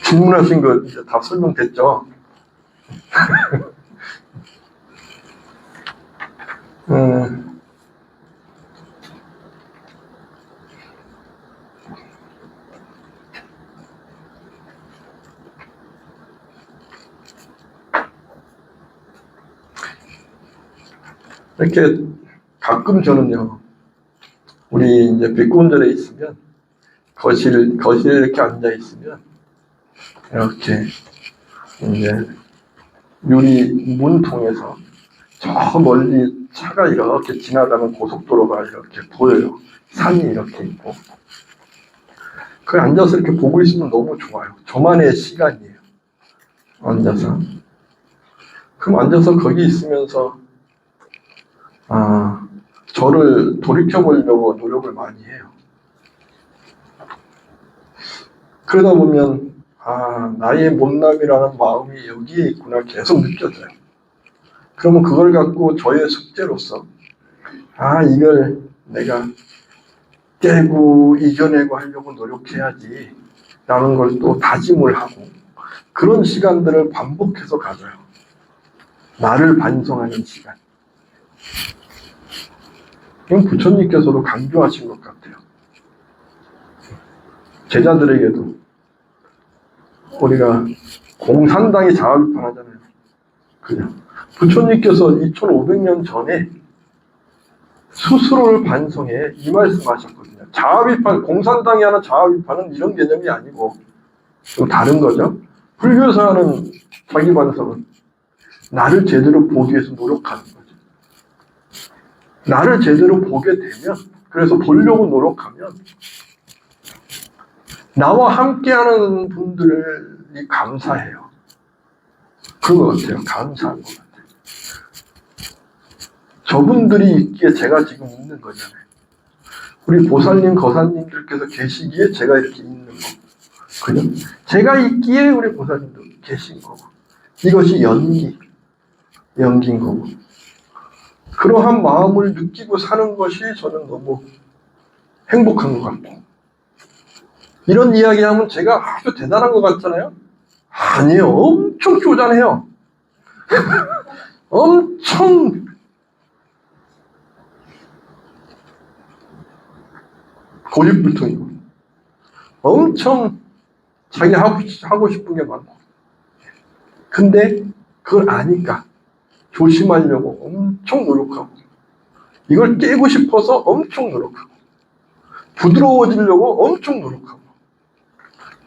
질문하신 거 이제 다 설명됐죠? 이렇게 가끔 저는요, 우리 이제 백군절에 있으면 거실에 이렇게 앉아 있으면 이렇게 이제 유리 문 통해서 저 멀리 차가 이렇게 지나가는 고속도로가 이렇게 보여요. 산이 이렇게 있고. 그 앉아서 이렇게 보고 있으면 너무 좋아요. 저만의 시간이에요. 앉아서. 그럼 앉아서 거기 있으면서 저를 돌이켜보려고 노력을 많이 해요. 그러다 보면 나의 못남이라는 마음이 여기에 있구나 계속 느껴져요. 그러면 그걸 갖고 저의 숙제로서 이걸 내가 깨고 이겨내고 하려고 노력해야지 라는 걸 또 다짐을 하고 그런 시간들을 반복해서 가져요. 나를 반성하는 시간. 이건 부처님께서도 강조하신 것 같아요. 제자들에게도 우리가 공산당에 자아비판하잖아요. 그냥 부처님께서 2500년 전에 스스로를 반성해 이 말씀하셨거든요. 자아비판, 공산당이 하는 자아비판은 이런 개념이 아니고 좀 다른 거죠. 불교에서 하는 자기 반성은 나를 제대로 보기 위해서 노력하는 거죠. 나를 제대로 보게 되면, 그래서 보려고 노력하면 나와 함께하는 분들이 감사해요. 그런 것 같아요. 감사한 것 같아요. 저분들이 있기에 제가 지금 있는 거잖아요. 우리 보살님, 거사님들께서 계시기에 제가 이렇게 있는 거고, 그죠? 제가 있기에 우리 보살님도 계신 거고, 이것이 연기인 거고, 그러한 마음을 느끼고 사는 것이 저는 너무 행복한 것 같고, 이런 이야기하면 제가 아주 대단한 것 같잖아요? 아니에요. 엄청 쪼잔해요. 엄청 고집불통이고, 엄청 자기 하고 싶은 게 많고, 근데 그걸 아니까 조심하려고 엄청 노력하고, 이걸 깨고 싶어서 엄청 노력하고, 부드러워지려고 엄청 노력하고,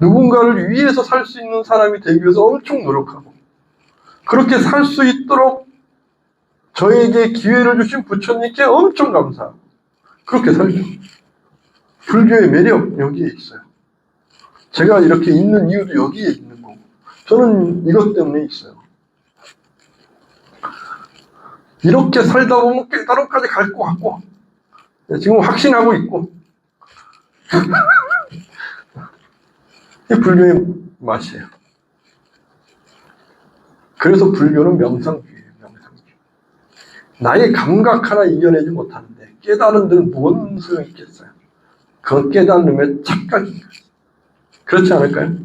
누군가를 위해서 살 수 있는 사람이 되기 위해서 엄청 노력하고, 그렇게 살 수 있도록 저에게 기회를 주신 부처님께 엄청 감사하고, 그렇게 살죠. 불교의 매력 여기에 있어요. 제가 이렇게 있는 이유도 여기에 있는 거고, 저는 이것 때문에 있어요. 이렇게 살다 보면 깨달음까지 갈 것 같고, 지금 확신하고 있고, 이게 불교의 맛이에요. 그래서 불교는 명상주의예요. 명상주의. 나의 감각 하나 이겨내지 못하는데 깨달은 데는 뭔 소용이 있겠어요. 그건 깨달음의 착각인 거지. 그렇지 않을까요?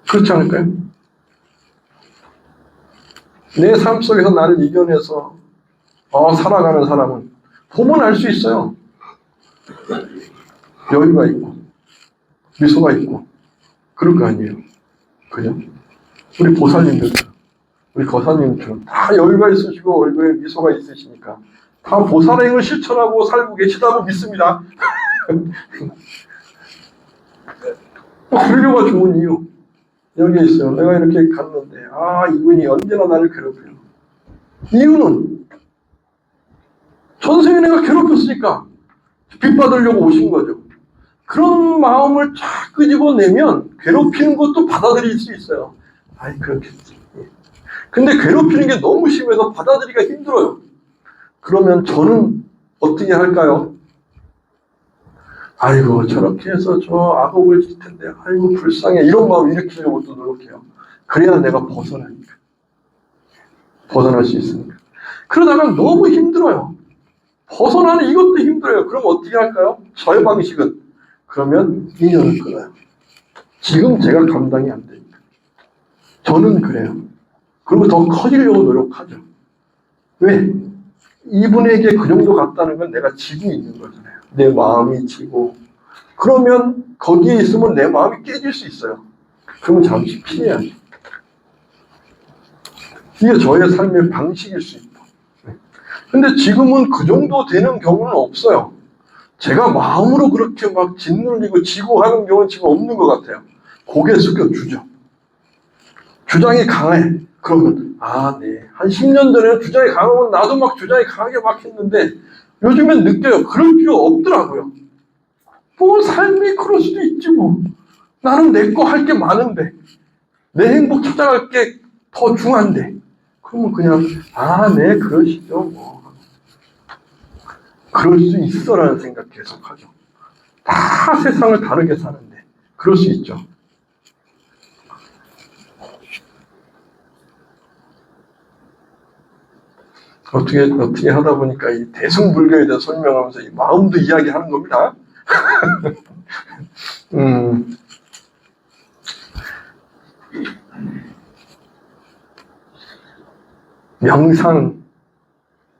그렇지 않을까요? 내 삶 속에서 나를 이겨내서 살아가는 사람은 보면 알 수 있어요. 여유가 있고 미소가 있고 그럴 거 아니에요. 그죠? 우리 보살님들, 우리 거사님들은 다 여유가 있으시고 얼굴에 미소가 있으시니까 다 보살행을 실천하고 살고 계시다고 믿습니다. 불교가 좋은 이유 여기에 있어요. 내가 이렇게 갔는데 이분이 언제나 나를 괴롭혀요. 이유는 전생에 내가 괴롭혔으니까 빚받으려고 오신 거죠. 그런 마음을 쫙 끄집어내면 괴롭히는 것도 받아들일 수 있어요. 그렇겠지. 근데 괴롭히는 게 너무 심해서 받아들이기가 힘들어요. 그러면 저는 어떻게 할까요? 아이고 저렇게 해서 저 악업을 질 텐데 아이고 불쌍해 이런 마음 일으키려고 또 노력해요. 그래야 내가 벗어나니까. 벗어날 수 있으니까. 그러다가 너무 힘들어요. 벗어나는 이것도 힘들어요. 그럼 어떻게 할까요? 저의 방식은 그러면 인연을 끊어요. 지금 제가 감당이 안 되니까. 저는 그래요. 그리고 더 커지려고 노력하죠. 왜? 이분에게 그 정도 갔다는 건 내가 지고 있는 거잖아요. 내 마음이 지고. 그러면 거기에 있으면 내 마음이 깨질 수 있어요. 그러면 잠시 피해야죠. 이게 저의 삶의 방식일 수 있다. 근데 지금은 그 정도 되는 경우는 없어요. 제가 마음으로 그렇게 막 짓눌리고 지고 하는 경우는 지금 없는 것 같아요. 고개 숙여 주죠. 주장이 강해. 그러면 네. 한 10년 전에는 주장이 강하면 나도 막 주장이 강하게 막 했는데 요즘엔 느껴요. 그럴 필요 없더라고요. 뭐 삶이 그럴 수도 있지 뭐. 나는 내 거 할 게 많은데 내 행복 찾아갈 게 더 중요한데 그러면 그냥 네 그러시죠 뭐. 그럴 수 있어라는 생각 계속하죠. 다 다 세상을 다르게 사는데 그럴 수 있죠. 어떻게 하다 보니까 이 대승불교에 대해서 설명하면서 이 마음도 이야기하는 겁니다. 명상,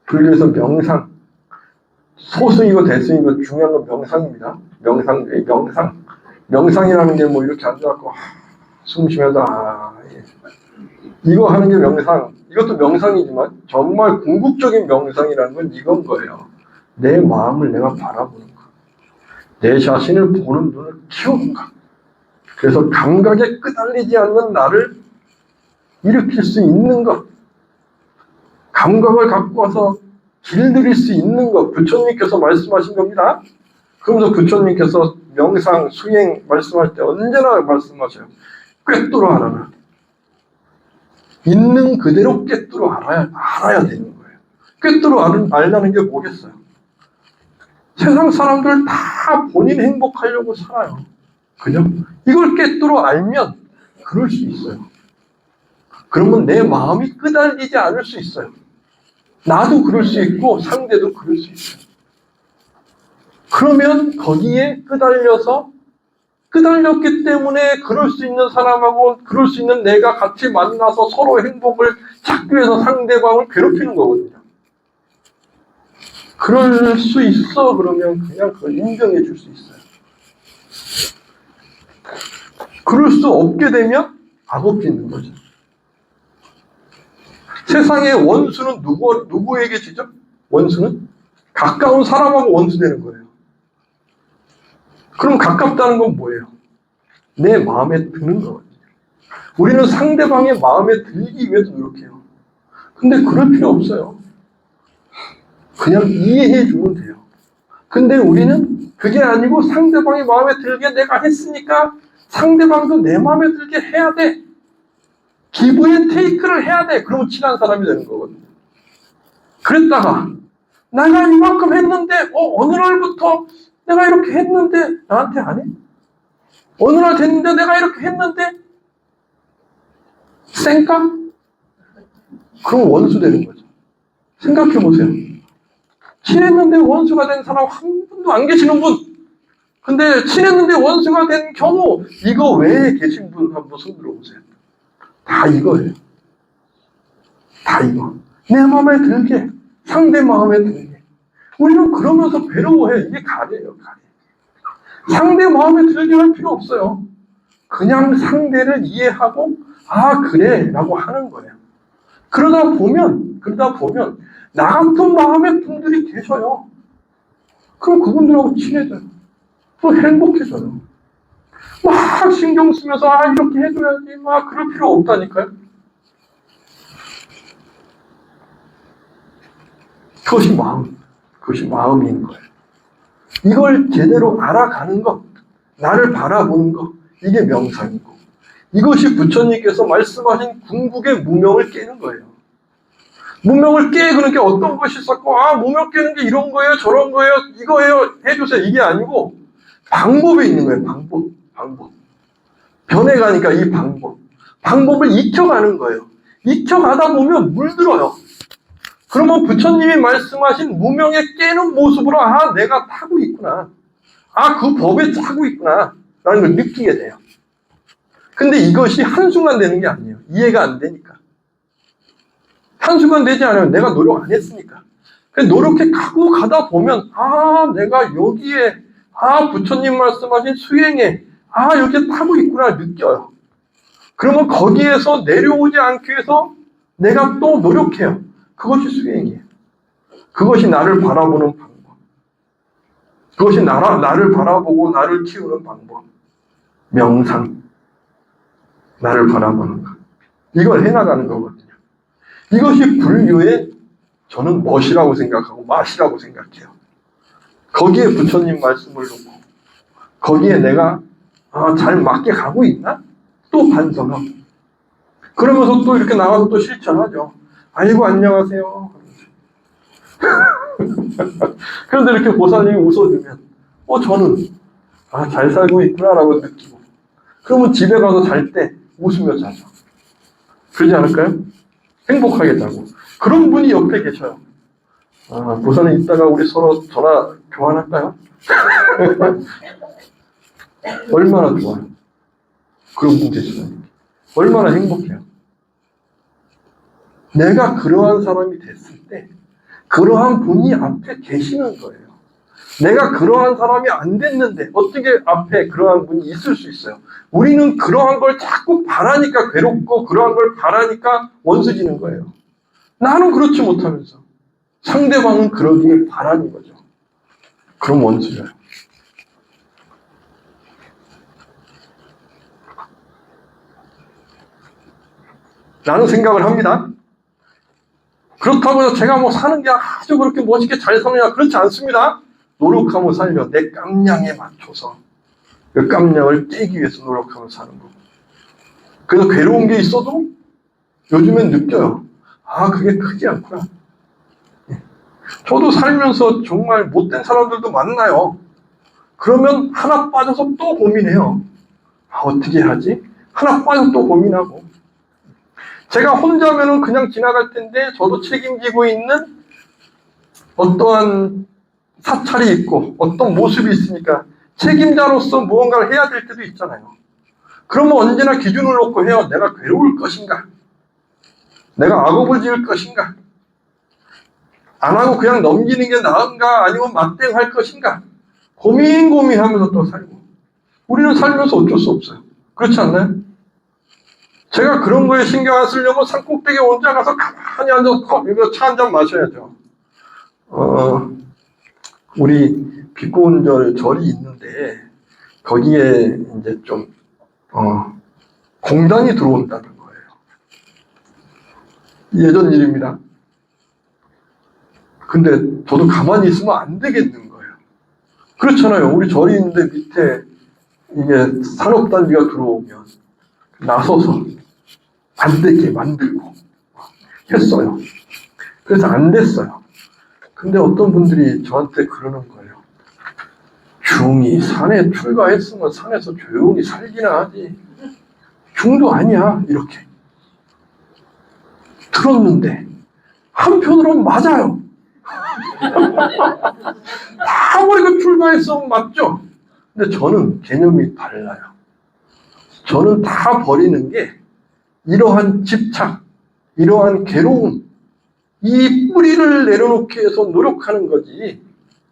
불교에서 명상, 소승이고 대승이고 중요한 건 명상입니다. 명상이라는 게 뭐 이렇게 앉아갖고 숨 쉬면서 이거 하는 게 명상. 이것도 명상이지만 정말 궁극적인 명상이라는 건 이건 거예요. 내 마음을 내가 바라보는 거. 내 자신을 보는 눈을 키우는 거. 그래서 감각에 끄달리지 않는 나를 일으킬 수 있는 것. 감각을 갖고 와서 길들일 수 있는 것. 부처님께서 말씀하신 겁니다. 그러면서 부처님께서 명상, 수행 말씀할 때 언제나 말씀하셔요. 꿰뚫어 알아라. 있는 그대로 꿰뚫어 알아야 되는 거예요. 꿰뚫어 알라는 게 뭐겠어요? 세상 사람들 다 본인 행복하려고 살아요. 그죠? 이걸 꿰뚫어 알면 그럴 수 있어요. 그러면 내 마음이 끄달리지 않을 수 있어요. 나도 그럴 수 있고 상대도 그럴 수 있어요. 그러면 거기에 끄달렸기 때문에 그럴 수 있는 사람하고 그럴 수 있는 내가 같이 만나서 서로 행복을 찾기 위해서 상대방을 괴롭히는 거거든요. 그럴 수 있어 그러면 그냥 그걸 인정해 줄 수 있어요. 그럴 수 없게 되면 악업짓는 거죠. 세상의 원수는 누구에게 지죠? 원수는? 가까운 사람하고 원수 되는 거예요. 그럼 가깝다는 건 뭐예요? 내 마음에 드는 거거든요. 우리는 상대방의 마음에 들기 위해서 노력해요. 근데 그럴 필요 없어요. 그냥 이해해 주면 돼요. 근데 우리는 그게 아니고 상대방의 마음에 들게 내가 했으니까 상대방도 내 마음에 들게 해야 돼. 기브 앤 테이크를 해야 돼. 그러면 친한 사람이 되는 거거든요. 그랬다가 내가 이만큼 했는데 어느 날부터 내가 이렇게 했는데 나한테 안 해? 어느 날 됐는데 내가 이렇게 했는데 쌩까? 그럼 원수 되는 거죠. 생각해 보세요. 친했는데 원수가 된 사람 한 분도 안 계시는 분. 근데 친했는데 원수가 된 경우 이거 외에 계신 분 한번 손 들어보세요. 다 이거예요. 다 이거. 내 마음에 들게, 상대 마음에 들게. 우리는 그러면서 괴로워해. 이게 가래예요, 가래. 상대 마음에 들게 할 필요 없어요. 그냥 상대를 이해하고, 그래, 라고 하는 거예요. 그러다 보면, 나 같은 마음의 분들이 계셔요. 그럼 그분들하고 친해져요. 또 행복해져요. 막 신경 쓰면서, 이렇게 해줘야지, 그럴 필요 없다니까요. 그것이 마음인 거예요. 이걸 제대로 알아가는 것, 나를 바라보는 것, 이게 명상이고, 이것이 부처님께서 말씀하신 궁극의 무명을 깨는 거예요. 무명을 그러니까 어떤 것이 있었고, 무명 깨는 게 이런 거예요, 저런 거예요, 이거예요, 해주세요. 이게 아니고, 방법이 있는 거예요, 방법. 변해가니까 이 방법을 익혀가는 거예요. 익혀가다 보면 물들어요. 그러면 부처님이 말씀하신 무명에 깨는 모습으로 내가 타고 있구나. 그 법에 타고 있구나. 라는 걸 느끼게 돼요. 근데 이것이 한순간 되는 게 아니에요. 이해가 안 되니까. 한순간 되지 않아요. 내가 노력 안 했으니까. 노력해 가고 가다 보면 내가 여기에 부처님 말씀하신 수행에 여기에 타고 있구나 느껴요. 그러면 거기에서 내려오지 않기 위해서 내가 또 노력해요. 그것이 수행이에요. 그것이 나를 바라보는 방법. 그것이 나를 바라보고 나를 키우는 방법. 명상. 나를 바라보는 것. 이걸 해나가는 거거든요. 이것이 불교의 저는 멋이라고 생각하고 맛이라고 생각해요. 거기에 부처님 말씀을 놓고 거기에 내가 잘 맞게 가고 있나? 또 반성하고 그러면서 또 이렇게 나가서 또 실천하죠. 아이고 안녕하세요. 그런데 이렇게 보살님이 웃어주면 저는 아, 잘 살고 있구나라고 느끼고. 그러면 집에 가서 잘 때 웃으며 자죠. 그러지 않을까요? 행복하게 자고. 그런 분이 옆에 계셔요. 아, 부산에 있다가 우리 서로 전화 교환할까요? 얼마나 좋아요. 그런 분 계시다니. 얼마나 행복해요. 내가 그러한 사람이 됐을 때 그러한 분이 앞에 계시는 거예요. 내가 그러한 사람이 안 됐는데 어떻게 앞에 그러한 분이 있을 수 있어요? 우리는 그러한 걸 자꾸 바라니까 괴롭고 그러한 걸 바라니까 원수지는 거예요. 나는 그렇지 못하면서 상대방은 그러길 바라는 거죠. 그럼 원수져요. 라는 생각을 합니다. 그렇다고 해서 제가 뭐 사는 게 아주 그렇게 멋있게 잘 사느냐, 그렇지 않습니다. 노력하며 살며 내 깜냥에 맞춰서 그 깜냥을 깨기 위해서 노력하며 사는 거고. 그래서 괴로운 게 있어도 요즘엔 느껴요. 아, 그게 크지 않구나. 저도 살면서 정말 못된 사람들도 만나요. 그러면 하나 빠져서 또 고민해요. 아, 어떻게 하지? 하나 빠져서 또 고민하고. 제가 혼자면은 그냥 지나갈 텐데 저도 책임지고 있는 어떠한 사찰이 있고 어떤 모습이 있으니까 책임자로서 무언가를 해야 될 때도 있잖아요. 그러면 언제나 기준을 놓고 해요. 내가 괴로울 것인가? 내가 악업을 지을 것인가? 안 하고 그냥 넘기는 게 나은가? 아니면 맞대응할 것인가? 고민하면서 또 살고. 우리는 살면서 어쩔 수 없어요. 그렇지 않나요? 제가 그런 거에 신경 안 쓰려면 산꼭대기에 혼자 가서 가만히 앉아서 이거 차 한 잔 마셔야죠. 우리 비꼬운절 절이 있는데 거기에 이제 좀 공단이 들어온다는 거예요. 예전 일입니다. 근데 저도 가만히 있으면 안 되겠는 거예요. 그렇잖아요. 우리 절이 있는데 밑에 이게 산업단지가 들어오면 나서서 안 되게 만들고 했어요. 그래서 안 됐어요. 근데 어떤 분들이 저한테 그러는 거예요. 중이 산에 출가했으면 산에서 조용히 살기나 하지. 중도 아니야. 이렇게. 들었는데 한편으로는 맞아요. 다 버리고 출가했으면 맞죠. 근데 저는 개념이 달라요. 저는 다 버리는 게 이러한 집착, 이러한 괴로움, 이 뿌리를 내려놓기 위해서 노력하는 거지.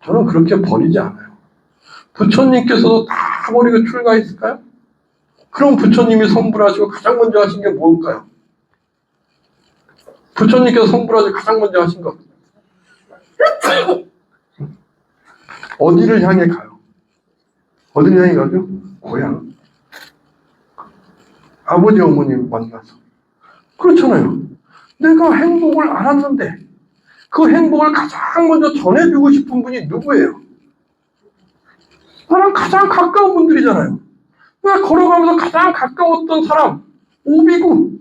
저는 그렇게 버리지 않아요. 부처님께서도 다 버리고 출가했을까요? 그럼 부처님이 성불하시고 가장 먼저 하신 게 뭘까요? 부처님께서 성불하시고 가장 먼저 하신 것. 어디를 향해 가요? 어디를 향해 가죠? 고향. 아버지, 어머님 만나서. 그렇잖아요. 내가 행복을 알았는데 그 행복을 가장 먼저 전해주고 싶은 분이 누구예요? 나랑 가장 가까운 분들이잖아요. 내가 걸어가면서 가장 가까웠던 사람, 오비구.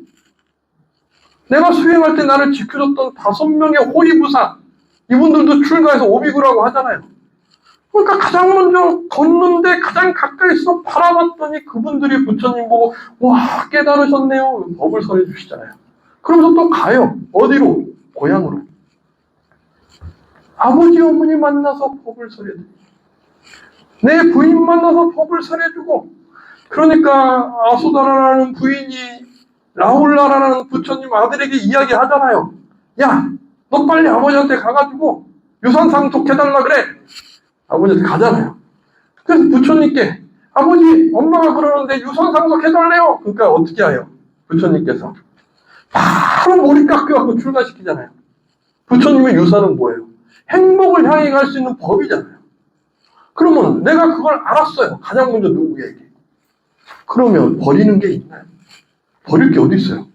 내가 수행할 때 나를 지켜줬던 5명의 호위부사, 이분들도 출가해서 오비구라고 하잖아요. 그러니까 가장 먼저 걷는데 가장 가까이서 바라봤더니 그분들이 부처님 보고 와, 깨달으셨네요. 법을 설해 주시잖아요. 그러면서 또 가요. 어디로? 고향으로. 아버지, 어머니 만나서 법을 설해주고 내 부인 만나서 법을 설해주고, 그러니까 아소다라라는 부인이 라울라라는 부처님 아들에게 이야기하잖아요. 야, 너 빨리 아버지한테 가가지고 유산상속 해달라 그래. 아버지한테 가잖아요. 그래서 부처님께 아버지, 엄마가 그러는데 유산상속 해달래요. 그러니까 어떻게 해요? 부처님께서 바로 머리 깎여갖고 출가시키잖아요. 부처님의 유산은 뭐예요? 행복을 향해 갈 수 있는 법이잖아요. 그러면 내가 그걸 알았어요. 가장 먼저 누구에게. 그러면 버리는 게 있나요? 버릴 게 어디 있어요?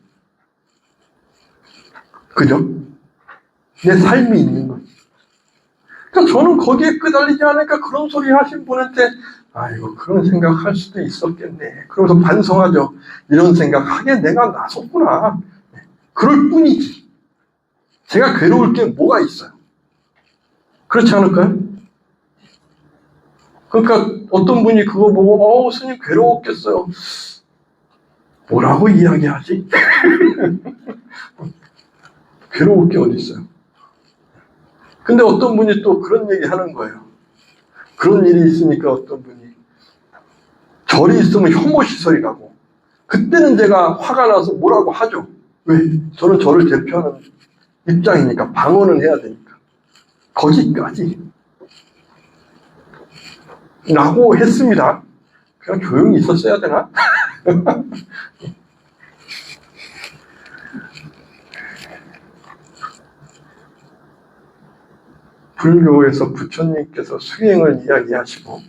그죠? 내 삶이 있는 거지. 그러니까 저는 거기에 끄달리지 않으니까 그런 소리 하신 분한테 아이고, 그런 생각할 수도 있었겠네. 그러면서 반성하죠. 이런 생각하게 내가 나섰구나. 그럴 뿐이지. 제가 괴로울 게 뭐가 있어요? 그렇지 않을까요? 그러니까 어떤 분이 그거 보고 스님 괴로웠겠어요. 뭐라고 이야기하지? 괴로울 게 어디 있어요? 근데 어떤 분이 또 그런 얘기 하는 거예요. 그런 일이 있으니까 어떤 분이 절이 있으면 혐오시설이라고. 그때는 제가 화가 나서 뭐라고 하죠. 왜? 저는 절을 대표하는 입장이니까 방언은 해야 되니까. 거기까지 라고 했습니다. 그냥 조용히 있었어야 되나? 불교에서 부처님께서 수행을 이야기하시고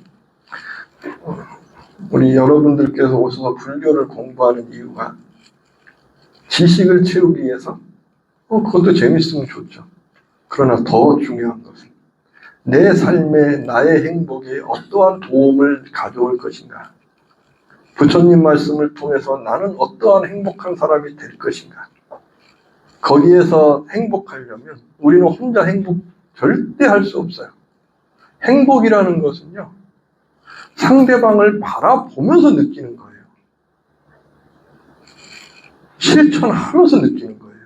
우리 여러분들께서 오셔서 불교를 공부하는 이유가 지식을 채우기 위해서 그것도 재밌으면 좋죠. 그러나 더 중요한 것은 내 삶에 나의 행복에 어떠한 도움을 가져올 것인가. 부처님 말씀을 통해서 나는 어떠한 행복한 사람이 될 것인가. 거기에서 행복하려면 우리는 혼자 행복 절대 할 수 없어요. 행복이라는 것은요, 상대방을 바라보면서 느끼는 거예요. 실천하면서 느끼는 거예요.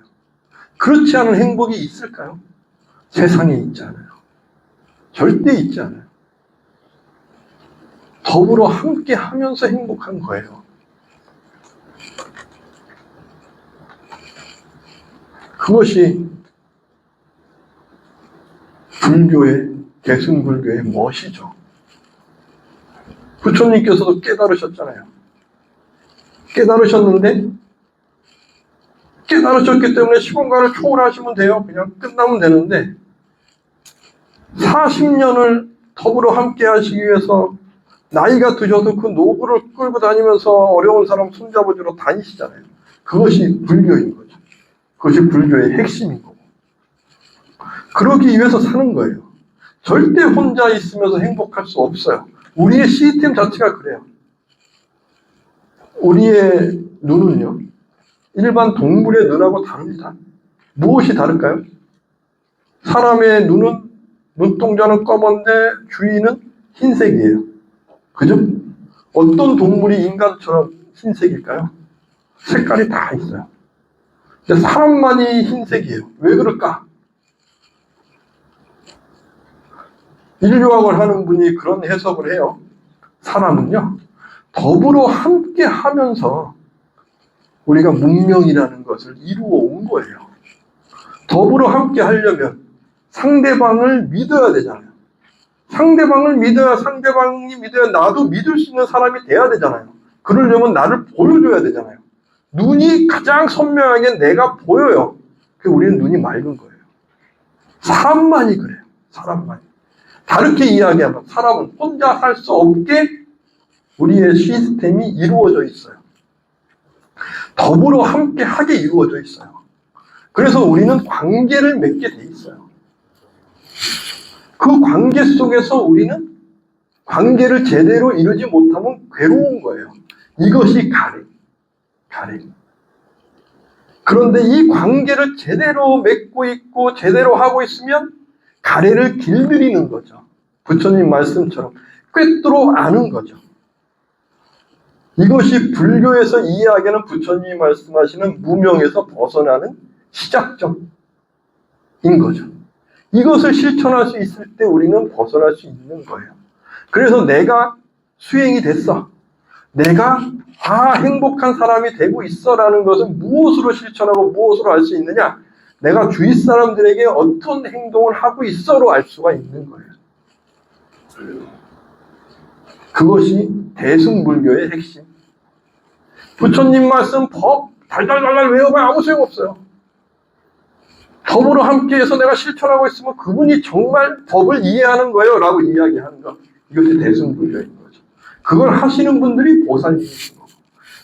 그렇지 않은 행복이 있을까요? 세상에 있지 않아요. 절대 있지 않아요. 더불어 함께 하면서 행복한 거예요. 그것이 불교의, 대승불교의 멋이죠. 부처님께서도 깨달으셨잖아요. 깨달으셨는데, 깨달으셨기 때문에 시공간을 초월하시면 돼요. 그냥 끝나면 되는데, 40년을 더불어 함께 하시기 위해서 나이가 드셔도 그 노부를 끌고 다니면서 어려운 사람 손잡아주러 다니시잖아요. 그것이 불교인 거죠. 그것이 불교의 핵심인 거고. 그러기 위해서 사는 거예요. 절대 혼자 있으면서 행복할 수 없어요. 우리의 시스템 자체가 그래요. 우리의 눈은요, 일반 동물의 눈하고 다릅니다. 무엇이 다를까요? 사람의 눈은, 눈동자는 검은데 주위는 흰색이에요. 그죠? 어떤 동물이 인간처럼 흰색일까요? 색깔이 다 있어요. 근데 사람만이 흰색이에요. 왜 그럴까? 인류학을 하는 분이 그런 해석을 해요. 사람은요, 더불어 함께 하면서 우리가 문명이라는 것을 이루어 온 거예요. 더불어 함께 하려면 상대방을 믿어야 되잖아요. 상대방을 믿어야, 상대방이 믿어야 나도 믿을 수 있는 사람이 돼야 되잖아요. 그러려면 나를 보여줘야 되잖아요. 눈이 가장 선명하게 내가 보여요. 우리는 눈이 맑은 거예요. 사람만이 그래요. 사람만이. 다르게 이야기하면 사람은 혼자 살 수 없게 우리의 시스템이 이루어져 있어요. 더불어 함께 하게 이루어져 있어요. 그래서 우리는 관계를 맺게 돼 있어요. 그 관계 속에서 우리는 관계를 제대로 이루지 못하면 괴로운 거예요. 이것이 가림. 그런데 이 관계를 제대로 맺고 있고 제대로 하고 있으면 가래를 길들이는 거죠. 부처님 말씀처럼 꿰뚫어 아는 거죠. 이것이 불교에서 이해하기에는 부처님이 말씀하시는 무명에서 벗어나는 시작점인 거죠. 이것을 실천할 수 있을 때 우리는 벗어날 수 있는 거예요. 그래서 내가 수행이 됐어. 내가 행복한 사람이 되고 있어 라는 것은 무엇으로 실천하고 무엇으로 알 수 있느냐? 내가 주위 사람들에게 어떤 행동을 하고 있어로 알 수가 있는 거예요. 그것이 대승불교의 핵심. 부처님 말씀 법 달달달달 외워봐야 아무 소용없어요. 법으로 함께해서 내가 실천하고 있으면 그분이 정말 법을 이해하는 거예요 라고 이야기하는 것. 이것이 대승불교인 거죠. 그걸 하시는 분들이 보살이신 거고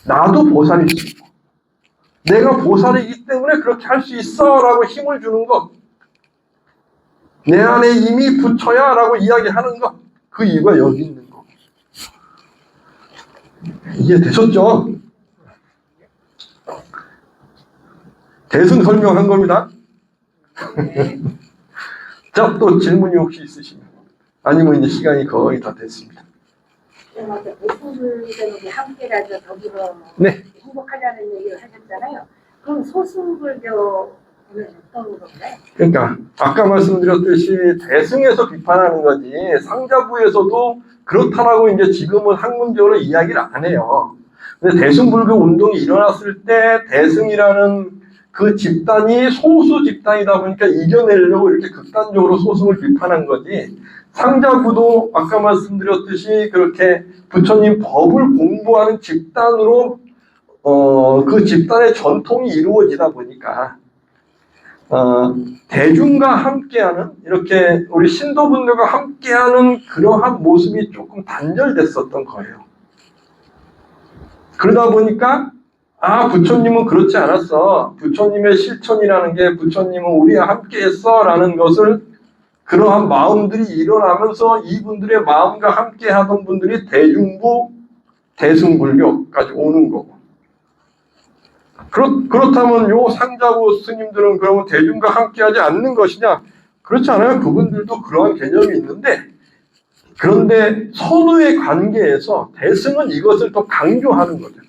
나도 보살이신 거고 내가 보살이기 때문에 그렇게 할 수 있어 라고 힘을 주는 것. 내 안에 이미 부처야 라고 이야기하는 것. 그 이유가 여기 있는 거. 이해되셨죠? 대승 설명한 겁니다. 자, 또 질문이 혹시 있으시면. 아니면 이제 시간이 거의 다 됐습니다. 맞아. 대승불교는 함께라도 더불어 네. 행복하자는 얘기를 하셨잖아요. 그럼 소승불교는 어떤 건가요? 그러니까 아까 말씀드렸듯이 대승에서 비판하는 거지 상자부에서도 그렇다라고 이제 지금은 학문적으로 이야기를 안 해요. 근데 대승불교 운동이 일어났을 때 대승이라는 그 집단이 소수 집단이다 보니까 이겨내려고 이렇게 극단적으로 소승을 비판한 거지. 상자부도 아까 말씀드렸듯이 그렇게 부처님 법을 공부하는 집단으로 그 집단의 전통이 이루어지다 보니까 대중과 함께하는 이렇게 우리 신도분들과 함께하는 그러한 모습이 조금 단절됐었던 거예요. 그러다 보니까 부처님은 그렇지 않았어. 부처님의 실천이라는 게 부처님은 우리와 함께했어 라는 것을 그러한 마음들이 일어나면서 이분들의 마음과 함께 하던 분들이 대중부 대승불교까지 오는 거고. 그렇다면 요 상자부 스님들은 그러면 대중과 함께하지 않는 것이냐? 그렇지 않아요. 그분들도 그러한 개념이 있는데, 그런데 선후의 관계에서 대승은 이것을 더 강조하는 거죠.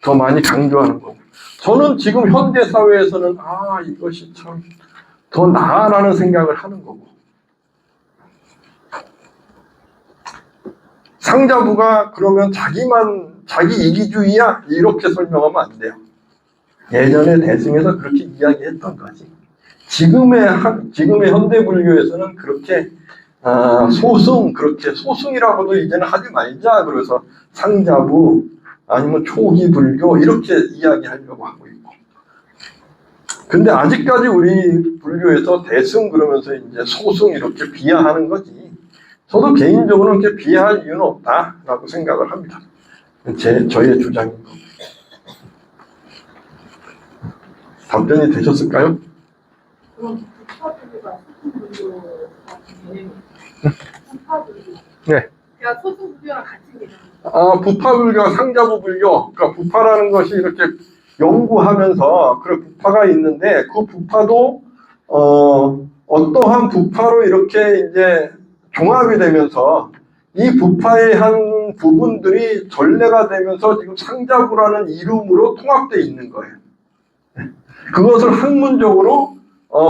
더 많이 강조하는 거고. 저는 지금 현대 사회에서는 이것이 참 더 나아라는 생각을 하는 거고. 상자부가 그러면 자기 이기주의야? 이렇게 설명하면 안 돼요. 예전에 대승에서 그렇게 이야기했던 거지. 지금의 현대불교에서는 그렇게 그렇게 소승이라고도 이제는 하지 말자. 그래서 상자부 아니면 초기불교 이렇게 이야기하려고 하고 있고. 근데 아직까지 우리 불교에서 대승 그러면서 이제 소승 이렇게 비하하는 거지. 저도 개인적으로는 그렇게 비하할 이유는 없다라고 생각을 합니다. 저의 주장인 겁니다. 답변이 되셨을까요? 그럼 부파불교가 소승불교 같은 개념이 부파불교. 네. 그러니까 소승불교랑 같은 개념. 부파불교가 상자부 불교. 그러니까 부파라는 것이 이렇게 연구하면서 그런 부파가 있는데 그 부파도 어떠한 부파로 이렇게 이제 종합이 되면서 이 부파의 한 부분들이 전례가 되면서 지금 상자부라는 이름으로 통합되어 있는 거예요. 그것을 학문적으로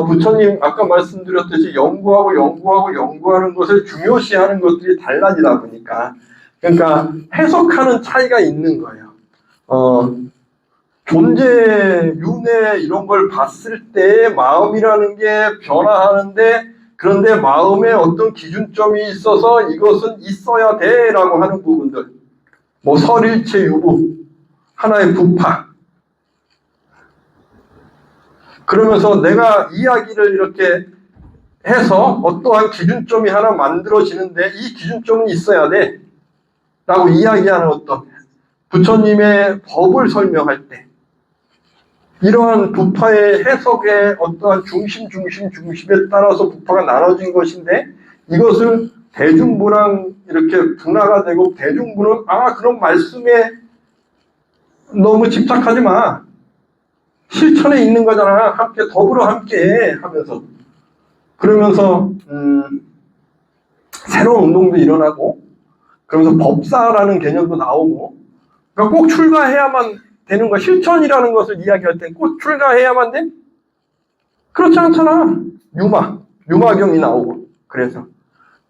부처님 아까 말씀드렸듯이 연구하는 것을 중요시하는 것들이 달라지다 보니까 그러니까 해석하는 차이가 있는 거예요. 존재, 윤회 이런 걸 봤을 때 마음이라는 게 변화하는데 그런데 마음에 어떤 기준점이 있어서 이것은 있어야 돼 라고 하는 부분들 뭐 설일체 유부 하나의 부파 그러면서 내가 이야기를 이렇게 해서 어떠한 기준점이 하나 만들어지는데 이 기준점은 있어야 돼 라고 이야기하는 어떤 부처님의 법을 설명할 때 이러한 부파의 해석의 어떠한 중심에 따라서 부파가 나눠진 것인데 이것을 대중부랑 이렇게 분화가 되고 대중부는 그런 말씀에 너무 집착하지 마. 실천에 있는 거잖아. 함께 더불어 함께 하면서 그러면서 새로운 운동도 일어나고 그러면서 법사라는 개념도 나오고 그러니까 꼭 출가해야만 되는 거 실천이라는 것을 이야기할 때 꼭 출가해야만 돼? 그렇지 않잖아. 유마경이 나오고 그래서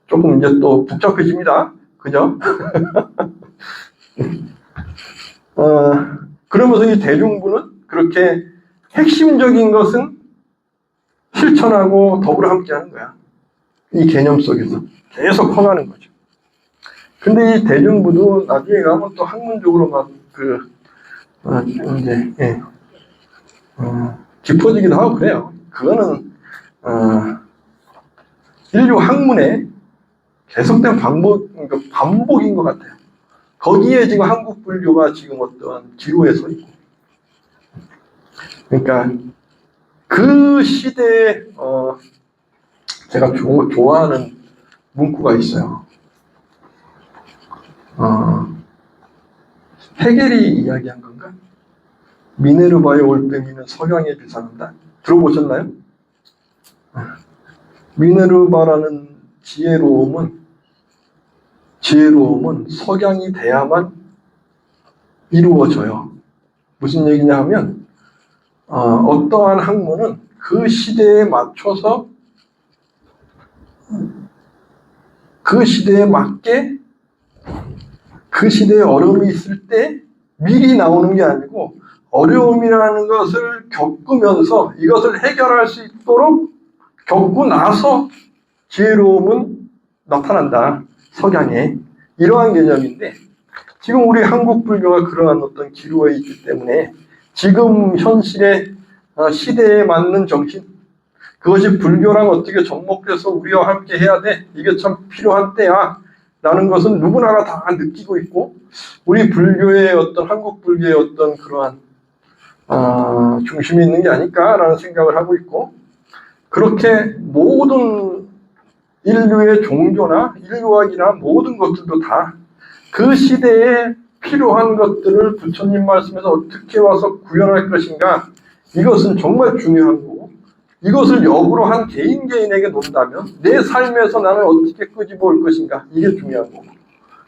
조금 이제 또 복잡해집니다. 그죠? 그러면서 이 대중부는 그렇게 핵심적인 것은 실천하고 더불어 함께 하는 거야. 이 개념 속에서 계속 커가는 거죠. 근데 이 대중부도 나중에 가면 또 학문적으로 막 깊어지기도 하고 그래요. 그거는 인류 학문의 계속된 반복인 것 같아요. 거기에 지금 한국 불교가 지금 어떠한 기로에 서 있고. 그러니까 그 시대에 제가 좋아하는 문구가 있어요. 헤겔이 이야기한 건가? 미네르바의 올빼미는 석양에 비상한다. 들어보셨나요? 미네르바라는 지혜로움은 석양이 돼야만 이루어져요. 무슨 얘기냐 하면 어떠한 학문은 그 시대에 맞춰서 그 시대에 맞게 그 시대에 어려움이 있을 때 미리 나오는 게 아니고 어려움이라는 것을 겪으면서 이것을 해결할 수 있도록 겪고 나서 지혜로움은 나타난다. 석양에. 이러한 개념인데 지금 우리 한국 불교가 그러한 어떤 기류에 있기 때문에 지금 현실의 시대에 맞는 정신, 그것이 불교랑 어떻게 접목돼서 우리와 함께 해야 돼. 이게 참 필요한 때야. 라는 것은 누구나가 다 느끼고 있고, 우리 불교의 어떤, 한국 불교의 어떤 그러한, 중심이 있는 게 아닐까라는 생각을 하고 있고, 그렇게 모든 인류의 종교나 인류학이나 모든 것들도 다 그 시대에 필요한 것들을 부처님 말씀에서 어떻게 와서 구현할 것인가, 이것은 정말 중요한 거고, 이것을 역으로 한 개인에게 논다면 내 삶에서 나는 어떻게 끄집어 올 것인가, 이게 중요한 거고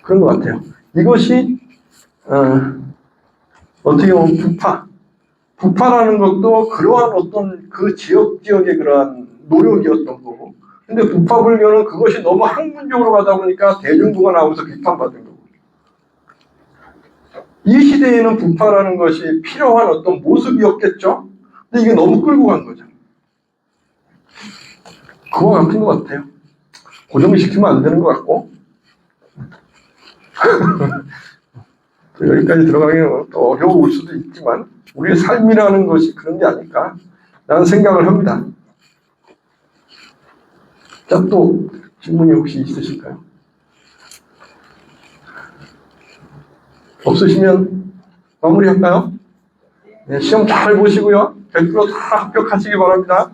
그런 것 같아요. 이것이 어떻게 보면 부파라는 것도 그러한 어떤 그 지역의 그러한 노력이었던 거고, 근데 부파 불교는 그것이 너무 학문적으로 가다 보니까 대중부가 나오면서 비판받은 거고, 이 시대에는 부파라는 것이 필요한 어떤 모습이었겠죠. 근데 이게 너무 끌고 간 거죠. 그와 같은 것 같아요. 고정시키면 안 되는 것 같고. 또 여기까지 들어가기는 또 어려울 수도 있지만 우리의 삶이라는 것이 그런 게 아닐까 라는 생각을 합니다. 자, 또 질문이 혹시 있으실까요? 없으시면 마무리할까요? 네, 시험 잘 보시고요. 100% 다 합격하시기 바랍니다.